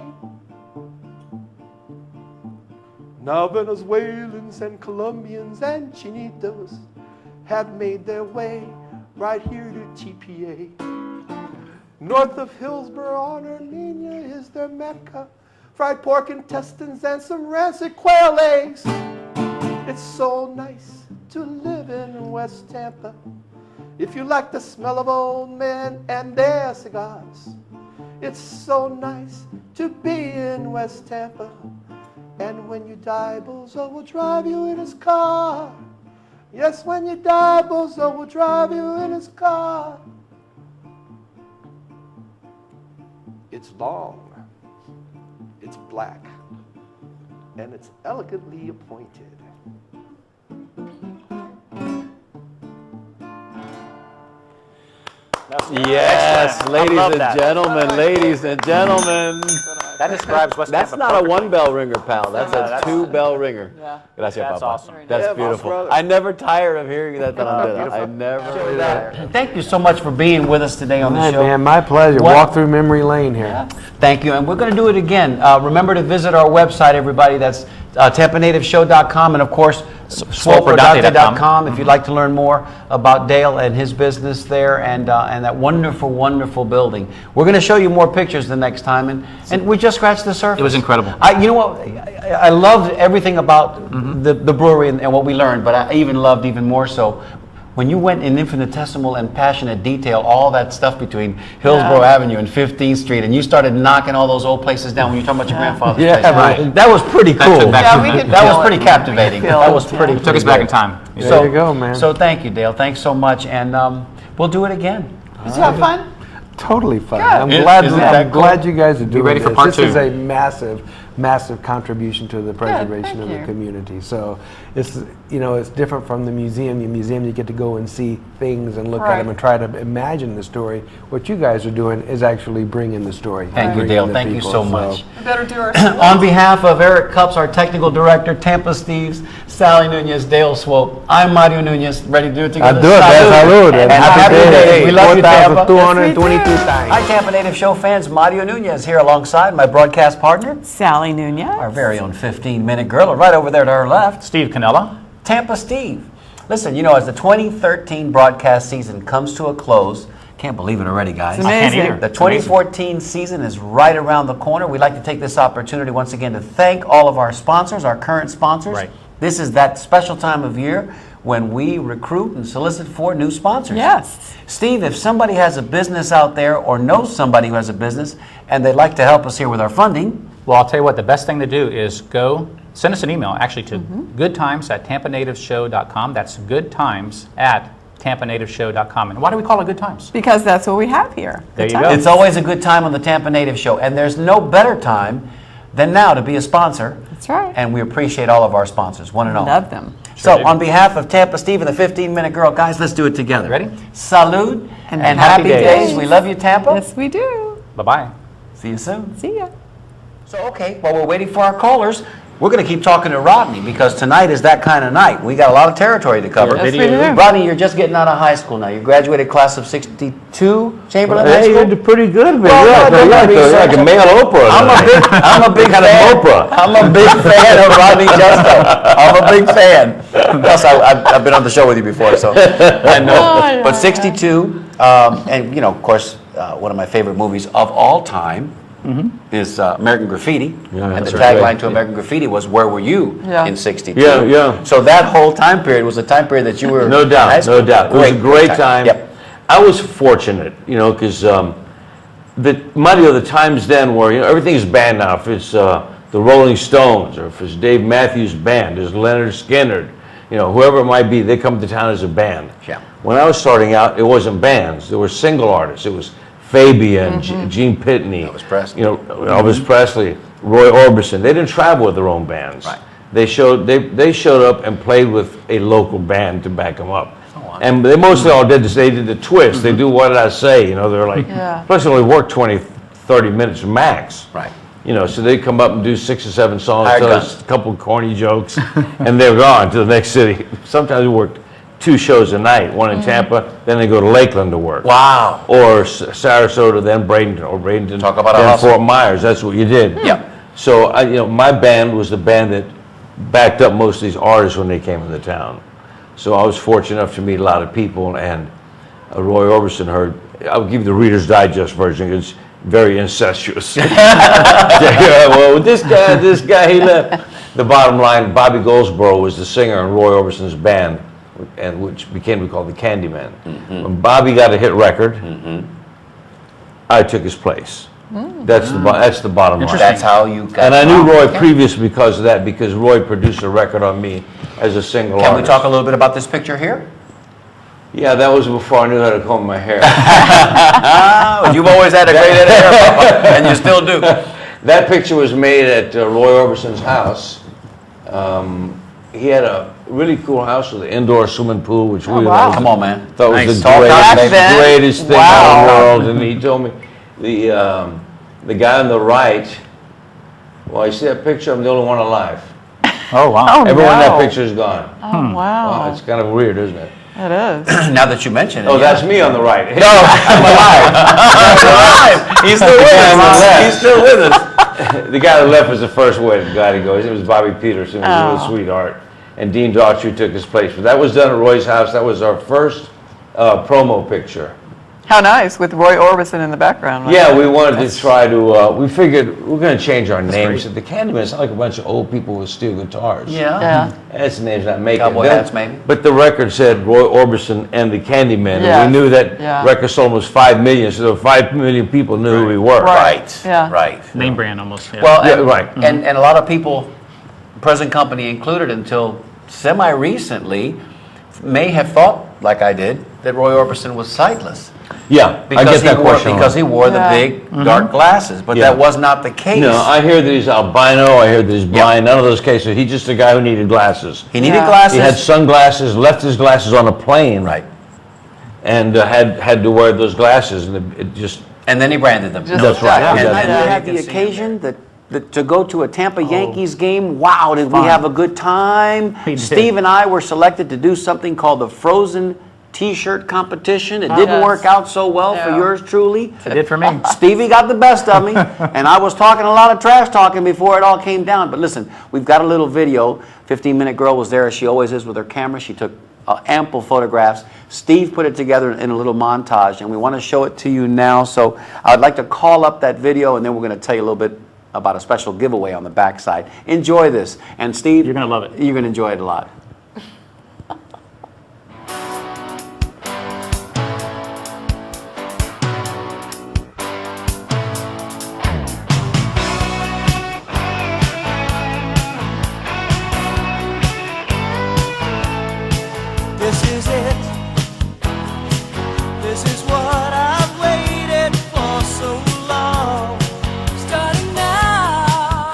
Now Venezuelans and Colombians and Chinitos have made their way right here to TPA. North of Hillsborough on Erminia is their mecca. Fried pork intestines and some rancid quail eggs. It's so nice to live in West Tampa. If you like the smell of old men and their cigars, it's so nice to be in West Tampa. And when you die, Bozo will drive you in his car. Yes, when you die, Bozo will drive you in his car. It's long, it's black, and it's elegantly appointed. Yes, ladies and gentlemen. That describes West That's Tampa not a perfectly. one bell ringer, pal. That's a that's- two bell ringer. Yeah. Gracias, That's Papa. awesome. That's Yeah, my beautiful. brother. I never tire of hearing that. I never tire. Thank you so much for being with us today on the Hey, show. man, my pleasure. What- Walk through memory lane here. Thank you, and we're going to do it again. Remember to visit our website, everybody. That's TampaNativeShow.com, and of course, swoperDante.com if you'd like to learn more about Dale and his business there, and that wonderful, wonderful building. We're going to show you more pictures the next time, and we just scratched the surface. It was incredible. You know what? I loved everything about the brewery and what we learned, but I even loved even more so when you went in infinitesimal and passionate detail, all that stuff between Hillsborough Avenue and 15th Street, and you started knocking all those old places down when you were talking about your grandfather's place. right. That was pretty cool. That was pretty captivating. That was pretty. It took us back in time. So, There you go, man. So thank you, Dale. Thanks so much, and we'll do it again. Did you have fun? Totally fun. Good. I'm Isn't that cool? glad you guys are doing ready for this. part This two. is a massive contribution to the preservation of thank the you. community. So it's it's different from the museum. The museum, you get to go and see things and look at Right. them and try to imagine the story. What you guys are doing is actually bringing the story. Thank you, bringing Dale. the Thank you people. so much. We better do our On behalf of Eric Cups, our technical director, Tampa Steves, Sally Nunez, Dale Swope, I'm Mario Nunez, ready to do it together. I'll do it, man. Salud, and happy day. We love you, Tampa. 4,222 times. Hi, Tampa Native Show fans. Mario Nunez here alongside my broadcast partner, Sally Nunez. our very own 15-minute girl, right over there to her left, Steve Canella. Tampa Steve. Listen, as the 2013 broadcast season comes to a close, can't believe it already, guys. It's amazing. I can't either. The 2014 season is right around the corner. We'd like to take this opportunity once again to thank all of our sponsors, our current sponsors. Right. This is that special time of year when we recruit and solicit for new sponsors. Yes. Steve, if somebody has a business out there or knows somebody who has a business and they'd like to help us here with our funding, Well, I'll tell you what, the best thing to do is send us an email, actually, to goodtimes@tampanativeshow.com. That's goodtimes@tampanativeshow.com. And why do we call it Good Times? Because that's what we have here. There Good you times. go. it's always a good time on the Tampa Native Show. And there's no better time than now to be a sponsor. That's right. And we appreciate all of our sponsors, one and all. Love them. So, do. on behalf of Tampa Steve and the 15-minute girl, guys, let's do it together. Ready? Salud And and happy happy days. days. We love you, Tampa. Yes, we do. Bye-bye. See you soon. See ya. So, okay, while we're waiting for our callers, we're going to keep talking to Rodney because tonight is that kind of night. We got a lot of territory to cover. Yes, we do. Rodney, you're just getting out of high school now. You graduated class of 62, Chamberlain High Hey, School? you did pretty good, man. Well, You're like a male Oprah. I'm a big kind fan. of Oprah. I'm a big fan of Rodney Justo. I'm a big fan. Plus, I've been on the show with you before, so I know. Oh, But 62, and of course, one of my favorite movies of all time is American Graffiti. Yeah, and the that's right. tagline to American Graffiti was, "Where were you Yeah. in 62?" Yeah, yeah. So that whole time period was a time period that you were No in high doubt, school. no doubt. It was a great time. Yep. I was fortunate, because Mario, the times then were, everything's banned now. If it's the Rolling Stones, or if it's Dave Matthews Band, there's Leonard Skinner, whoever it might be, they come to town as a band. Yeah. When I was starting out, it wasn't bands. There were single artists. It was Fabian, Gene Pitney, Elvis Presley, Roy Orbison. They didn't travel with their own bands. Right. They showed up and played with a local band to back them up. And they mostly all did this. They did the twist. They do What Did I Say? They're like, plus they only work 20, 30 minutes max. Right. So they come up and do 6 or 7 songs, Hired tell guns. us a couple of corny jokes, and they're gone to the next city. Sometimes we worked 2 shows a night, one in Tampa, then they go to Lakeland to work. Wow. Or Sarasota, then Bradenton, or Bradenton, Talk about a then hustle. Fort Myers. That's what you did. Yeah. So my band was the band that backed up most of these artists when they came into town. So I was fortunate enough to meet a lot of people, and Roy Orbison heard. I'll give you the Reader's Digest version. It's very incestuous. Well, this guy, he left. The bottom line, Bobby Goldsboro was the singer in Roy Orbison's band, and which became called the Candyman. When Bobby got a hit record, I took his place. That's the bottom line. That's how you got. And I knew Roy Okay. previous because of that, because Roy produced a record on me as a single Can we artist. talk a little bit about this picture here? Yeah, that was before I knew how to comb my hair. You've always had a great head of hair, Papa, and you still do. That picture was made at Roy Orbison's house. He had a really cool house with an indoor swimming pool, which we Come on, man. thought was Nice. the Talk out, greatest, baby. greatest thing in the world. And he told me, the guy on the right, well, you see that picture? I'm the only one alive. Oh, wow. Oh, Everyone in that no. picture is gone. Oh, wow. It's kind of weird, isn't it? It is. Now that you mention it. Oh, that's me on the right. No, I'm alive. He's still with us. He's still with us. The guy that left was the first guy to go. His name was Bobby Peterson. He was a sweetheart. And Dean Daughtry took his place. But that was done at Roy's house. That was our first promo picture. How nice, with Roy Orbison in the background. Yeah, we wanted to try to, we figured we're going to change our names. The Candyman, it's not like a bunch of old people with steel guitars. Yeah. That's the name's not making it. Cowboy hats, maybe. But the record said Roy Orbison and the Candyman. Yeah. And we knew that Yeah. record sold almost 5 million, so 5 million people knew who we were. Right. Yeah. Right. Name brand almost. Yeah. Well, and, right. and a lot of people, present company included, until semi-recently, may have thought, like I did, that Roy Orbison was sightless. Yeah, I get that question. Because he wore the big dark glasses, but that was not the case. No, I hear that he's albino, I hear that he's blind, none of those cases. He's just a guy who needed glasses. He needed glasses. He had sunglasses, left his glasses on a plane. Right. And had to wear those glasses, and it just... And then he branded them. That's right. And Exactly. then you had the occasion to go to a Tampa Yankees game. Wow, did we have a good time? We did. Steve and I were selected to do something called the Frozen T-shirt competition. It didn't work out so well for yours truly. It did for me. Stevie got the best of me, and I was talking a lot of trash talking before it all came down. But listen, we've got a little video. 15-Minute Girl was there, as she always is with her camera. She took ample photographs. Steve put it together in a little montage, and we want to show it to you now. So I'd like to call up that video, and then we're going to tell you a little bit about a special giveaway on the backside. Enjoy this. And Steve, You're going to love it. you're going to enjoy it a lot. This is it. This is what I've waited for so long. Starting now,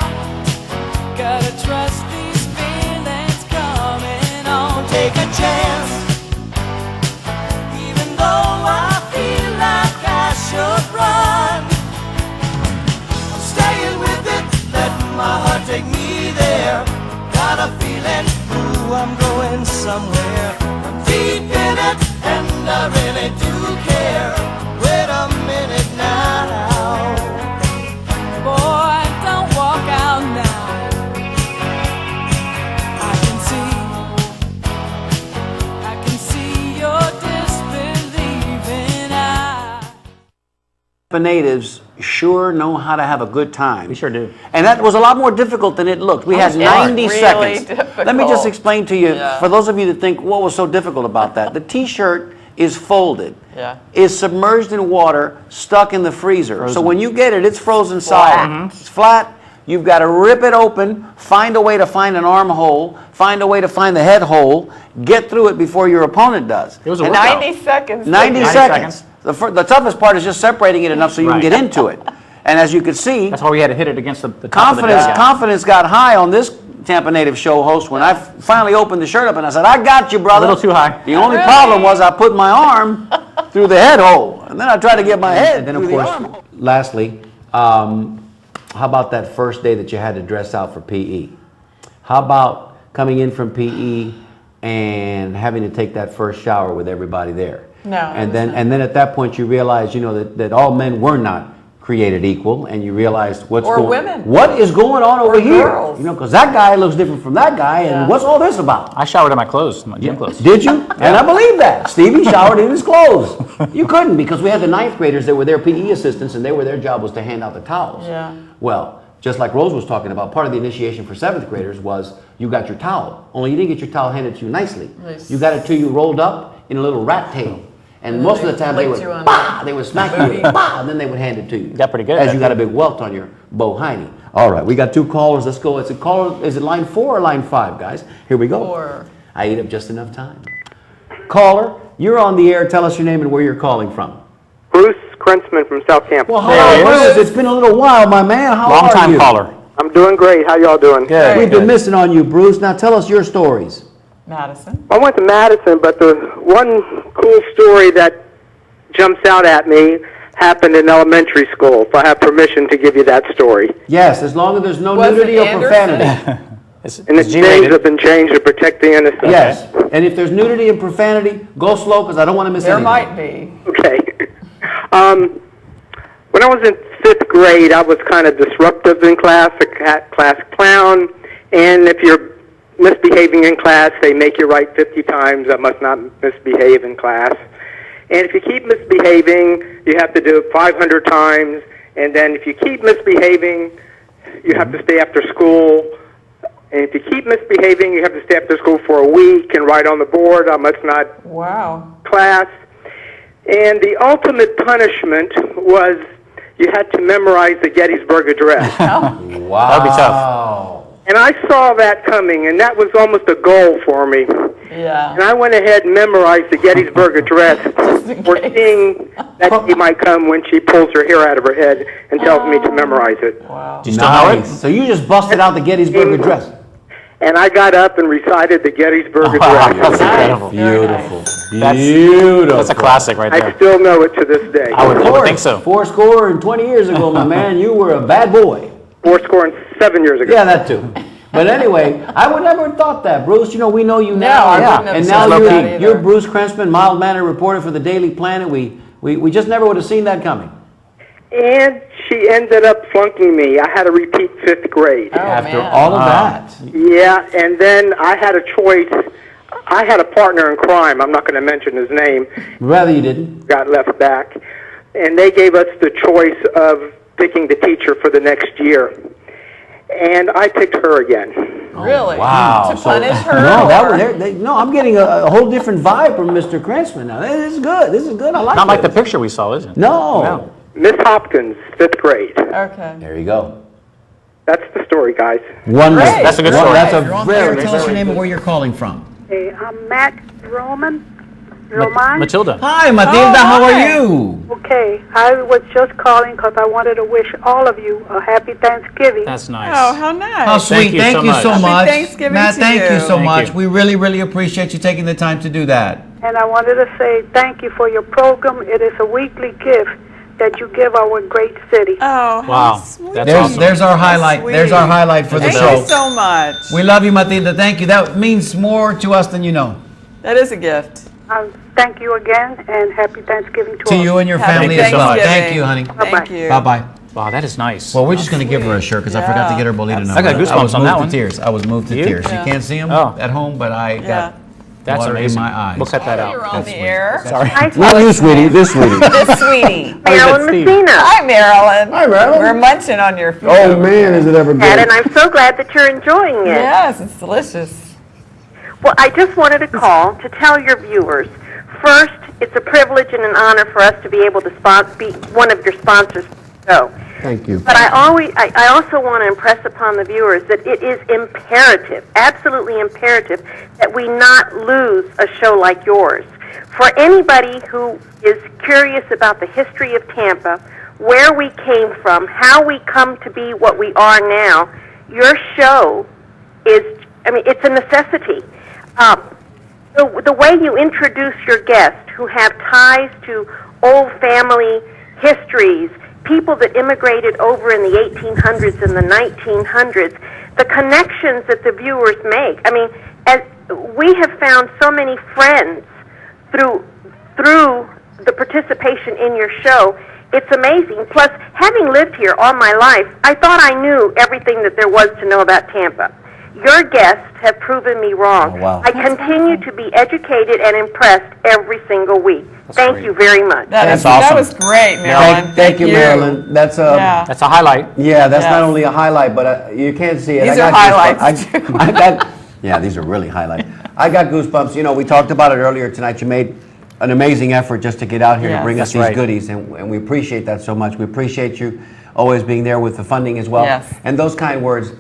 gotta trust these feelings coming on. Take a chance, even though I feel like I should run. I'm staying with it, letting my heart take me there. Got a feeling, ooh, I'm going somewhere. Deep in it, and I really do care. Wait a minute now, boy, don't walk out now. I can see your disbelieving eye. The natives sure know how to have a good time. We sure do. And that was a lot more difficult than it looked. We had It's 90 really seconds. difficult. Let me just explain to you, Yeah. for those of you that think, what was so difficult about that? The T-shirt is folded. is submerged in water, stuck in the freezer. So when you get it, it's frozen solid. It's flat. You've got to rip it open, find a way to find an armhole, find a way to find the head hole, get through it before your opponent does. It was a 90 seconds. 90 seconds. The toughest part is just separating it enough so you can get into it. And as you can see, that's why we had to hit it against the top of the desk. Confidence got high on this Tampa Native show host when I finally opened the shirt up and I said, "I got you, brother." A little too high. The only problem was I put my arm through the head hole, and then I tried to get my head. And then, through of the course, arm. lastly, how about that first day that you had to dress out for PE? How about coming in from PE and having to take that first shower with everybody there? No. And then at that point you realize, that all men were not created equal, and you realized what is going on over here? Girls. Because that guy looks different from that guy, and what's all this about? I showered in my clothes, my gym clothes. Did you? And I believe that. Stevie showered in his clothes. You couldn't, because we had the 9th graders that were their PE assistants, and their job was to hand out the towels. Yeah. Well, just like Rose was talking about, part of the initiation for 7th graders was you got your towel. Only you didn't get your towel handed to you nicely. Nice. You got it to you rolled up in a little rat tail. And most of the time they would smack you with it, and then they would hand it to you. Got pretty good. As you got a big welt on your bow hiney. All right, we got 2 callers. Let's go. Is it line 4 or line 5, guys? Here we go. 4. I ate up just enough time. Caller, you're on the air. Tell us your name and where you're calling from. Bruce Krentzman from South Tampa. Well, hello, Bruce. It's been a little while, my man. How are you? Long-time caller. I'm doing great. How y'all doing? Good. We've been missing on you, Bruce. Now tell us your stories. Madison. I went to Madison, but the one cool story that jumps out at me happened in elementary school. If I have permission to give you that story. Yes, as long as there's no nudity or profanity. And the names have been changed to protect the innocent. Yes, and if there's nudity and profanity, go slow because I don't want to miss anything. Might be. Okay. When I was in 5th grade, I was kind of disruptive in class, a class clown, and if you're misbehaving in class, they make you write 50 times, I must not misbehave in class. And if you keep misbehaving, you have to do it 500 times, and then if you keep misbehaving, you have to stay after school. And if you keep misbehaving, you have to stay after school for a week and write on the board, I must not class. And the ultimate punishment was you had to memorize the Gettysburg Address. Wow. That'd be tough. And I saw that coming, and that was almost a goal for me. Yeah. And I went ahead and memorized the Gettysburg Address, foreseeing that day might come when she pulls her hair out of her head and tells me to memorize it. Wow. Do you still know it? So you just busted out the Gettysburg Address. And I got up and recited the Gettysburg Address. That's incredible. Beautiful. That's a classic right there. I still know it to this day. I would think so. 20 years ago, my man, you were a bad boy. 7 years ago. Yeah, that too. But anyway, I would never have thought that, Bruce. We know you now. I wouldn't have And said now that you're Bruce Krentzman, mild-mannered reporter for the Daily Planet. We just never would have seen that coming. And she ended up flunking me. I had to repeat 5th grade. After all of that. Yeah, and then I had a choice. I had a partner in crime. I'm not going to mention his name. Rather you didn't. Got left back. And they gave us the choice of picking the teacher for the next year. And I picked her again. Really? Wow. To punish her? No, I'm getting a whole different vibe from Mr. Krentzman now. This is good. This is good. I like it. Not like the picture we saw, is it? No. Miss Hopkins, 5th grade. Okay. There you go. That's the story, guys. Wonderful. Great. That's a good story. That's a You're on very there. Tell us your name and where you're calling from. Hey, I'm Matt Roman. Matilda. Hi, Matilda. How are you? Okay, I was just calling because I wanted to wish all of you a happy Thanksgiving. That's nice. Oh, how nice. How sweet. Thank you so much. Happy Thanksgiving Matt, to thank you so Thank much. you. We really, really appreciate you taking the time to do that. And I wanted to say thank you for your program. It is a weekly gift that you give our great city. Oh, how Wow. sweet. That's awesome. There's our highlight. Sweet. There's our highlight for the Thank show. you so much. We love you, Matilda. Thank you. That means more to us than you know. That is a gift. Thank you again, and happy Thanksgiving to To all. you and your Happy family as well. Thanksgiving. Thank you, honey. Thank you. Bye-bye. Wow, that is nice. Well, we're just going to give her a shirt because I forgot to get her Bolita number. I got goosebumps I was on that moved one. to tears. I was moved to You? tears. Yeah. You can't see them Oh. at home, but I got That's water in amazing. my eyes. We'll cut that out. You're on That's the sweet. air. Sorry. Not you, sweetie. This sweetie. This sweetie. Marilyn Messina. Hi, Marilyn. Hi, Marilyn. We're munching on your food. Oh, man, is it ever good. And I'm so glad that you're enjoying it. Yes, it's delicious. Well, I just wanted to call to tell your viewers, first, it's a privilege and an honor for us to be able to be one of your sponsors for the show. Thank you. But I also want to impress upon the viewers that it is imperative, absolutely imperative, that we not lose a show like yours. For anybody who is curious about the history of Tampa, where we came from, how we come to be what we are now, your show is, it's a necessity. The way you introduce your guests who have ties to old family histories, people that immigrated over in the 1800s and the 1900s, the connections that the viewers make. As we have found so many friends through the participation in your show, it's amazing. Plus, having lived here all my life, I thought I knew everything that there was to know about Tampa. Your guests have proven me wrong. Oh, wow. I continue to be educated and impressed every single week. Thank you very much. That's awesome. That was great, Marilyn. Thank you, Marilyn. That's a That's a highlight. Yeah, that's not only a highlight, but you can't see it. These are highlights. I got, yeah, these are really highlights. I got goosebumps. You know, we talked about it earlier tonight. You made an amazing effort just to get out here to bring us these goodies, and we appreciate that so much. We appreciate you always being there with the funding as well. Yes. And those kind words,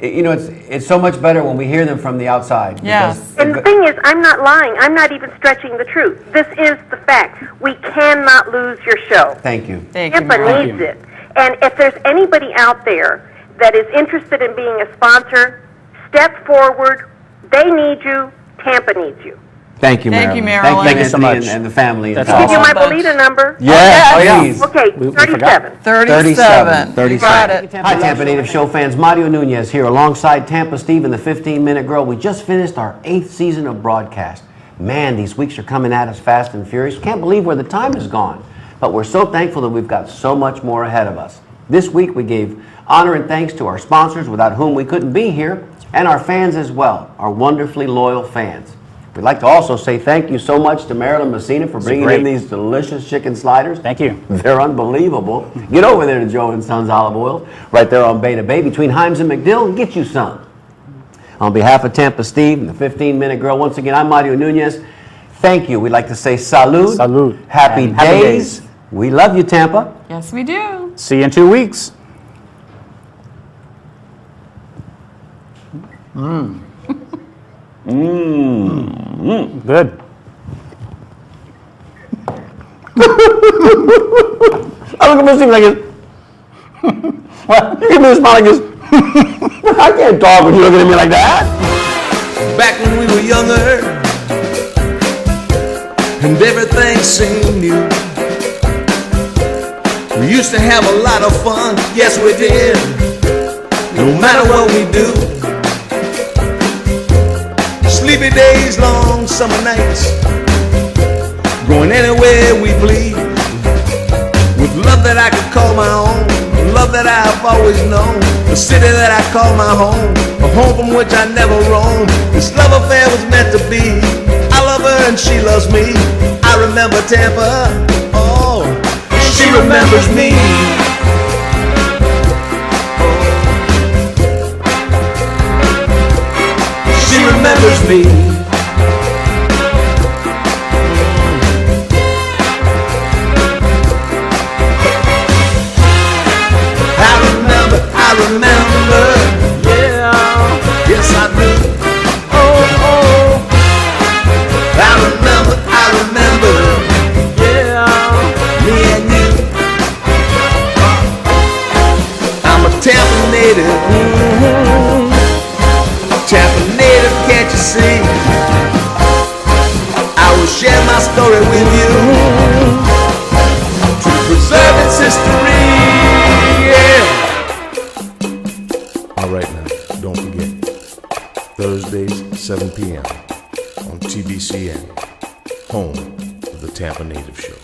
you know, it's so much better when we hear them from the outside. Yes. And the thing is, I'm not lying. I'm not even stretching the truth. This is the fact. We cannot lose your show. Thank you. Tampa needs it. And if there's anybody out there that is interested in being a sponsor, step forward. They need you. Tampa needs you. Thank you, Marilyn. Thank you, Marilyn. Thank you so much. Anthony And the family. That's Give you awesome. my Bolita number? Yeah, please. Okay, 37. 37. You got it. Hi, Tampa Native Show fans. Mario Nunez here alongside Tampa Steve and the 15-Minute Girl. We just finished our 8th season of broadcast. Man, these weeks are coming at us fast and furious. Can't believe where the time has gone. But we're so thankful that we've got so much more ahead of us. This week we gave honor and thanks to our sponsors, without whom we couldn't be here, and our fans as well, our wonderfully loyal fans. We'd like to also say thank you so much to Marilyn Messina for bringing in these delicious chicken sliders. Thank you. They're unbelievable. Get over there to Joe and Sons Olive Oil, right there on Beta Bay between Himes and McDill, and get you some. On behalf of Tampa Steve and the 15-Minute Girl, once again, I'm Mario Nunez. Thank you. We'd like to say salud. Salud. Happy And happy days. We love you, Tampa. Yes, we do. See you in 2 weeks. Good. I look at Steve like this. What? You give me a smile like this. I can't talk when you're looking at me like that. Back when we were younger and everything seemed new, we used to have a lot of fun, yes we did, no matter what we do. Sleepy days, long summer nights, going anywhere we please, with love that I could call my own, love that I've always known, the city that I call my home, a home from which I never roam. This love affair was meant to be. I love her and she loves me. I remember Tampa, oh, she remembers me. She remembers me. I remember, yeah, yes I do. Oh, I remember, yeah, me and you. I'm a Tampa native, Tampa native, can't you see? I will share my story with you to preserve its history, yeah. All right now, don't forget, Thursdays, 7 p.m. on TBCN, home of the Tampa Native Show.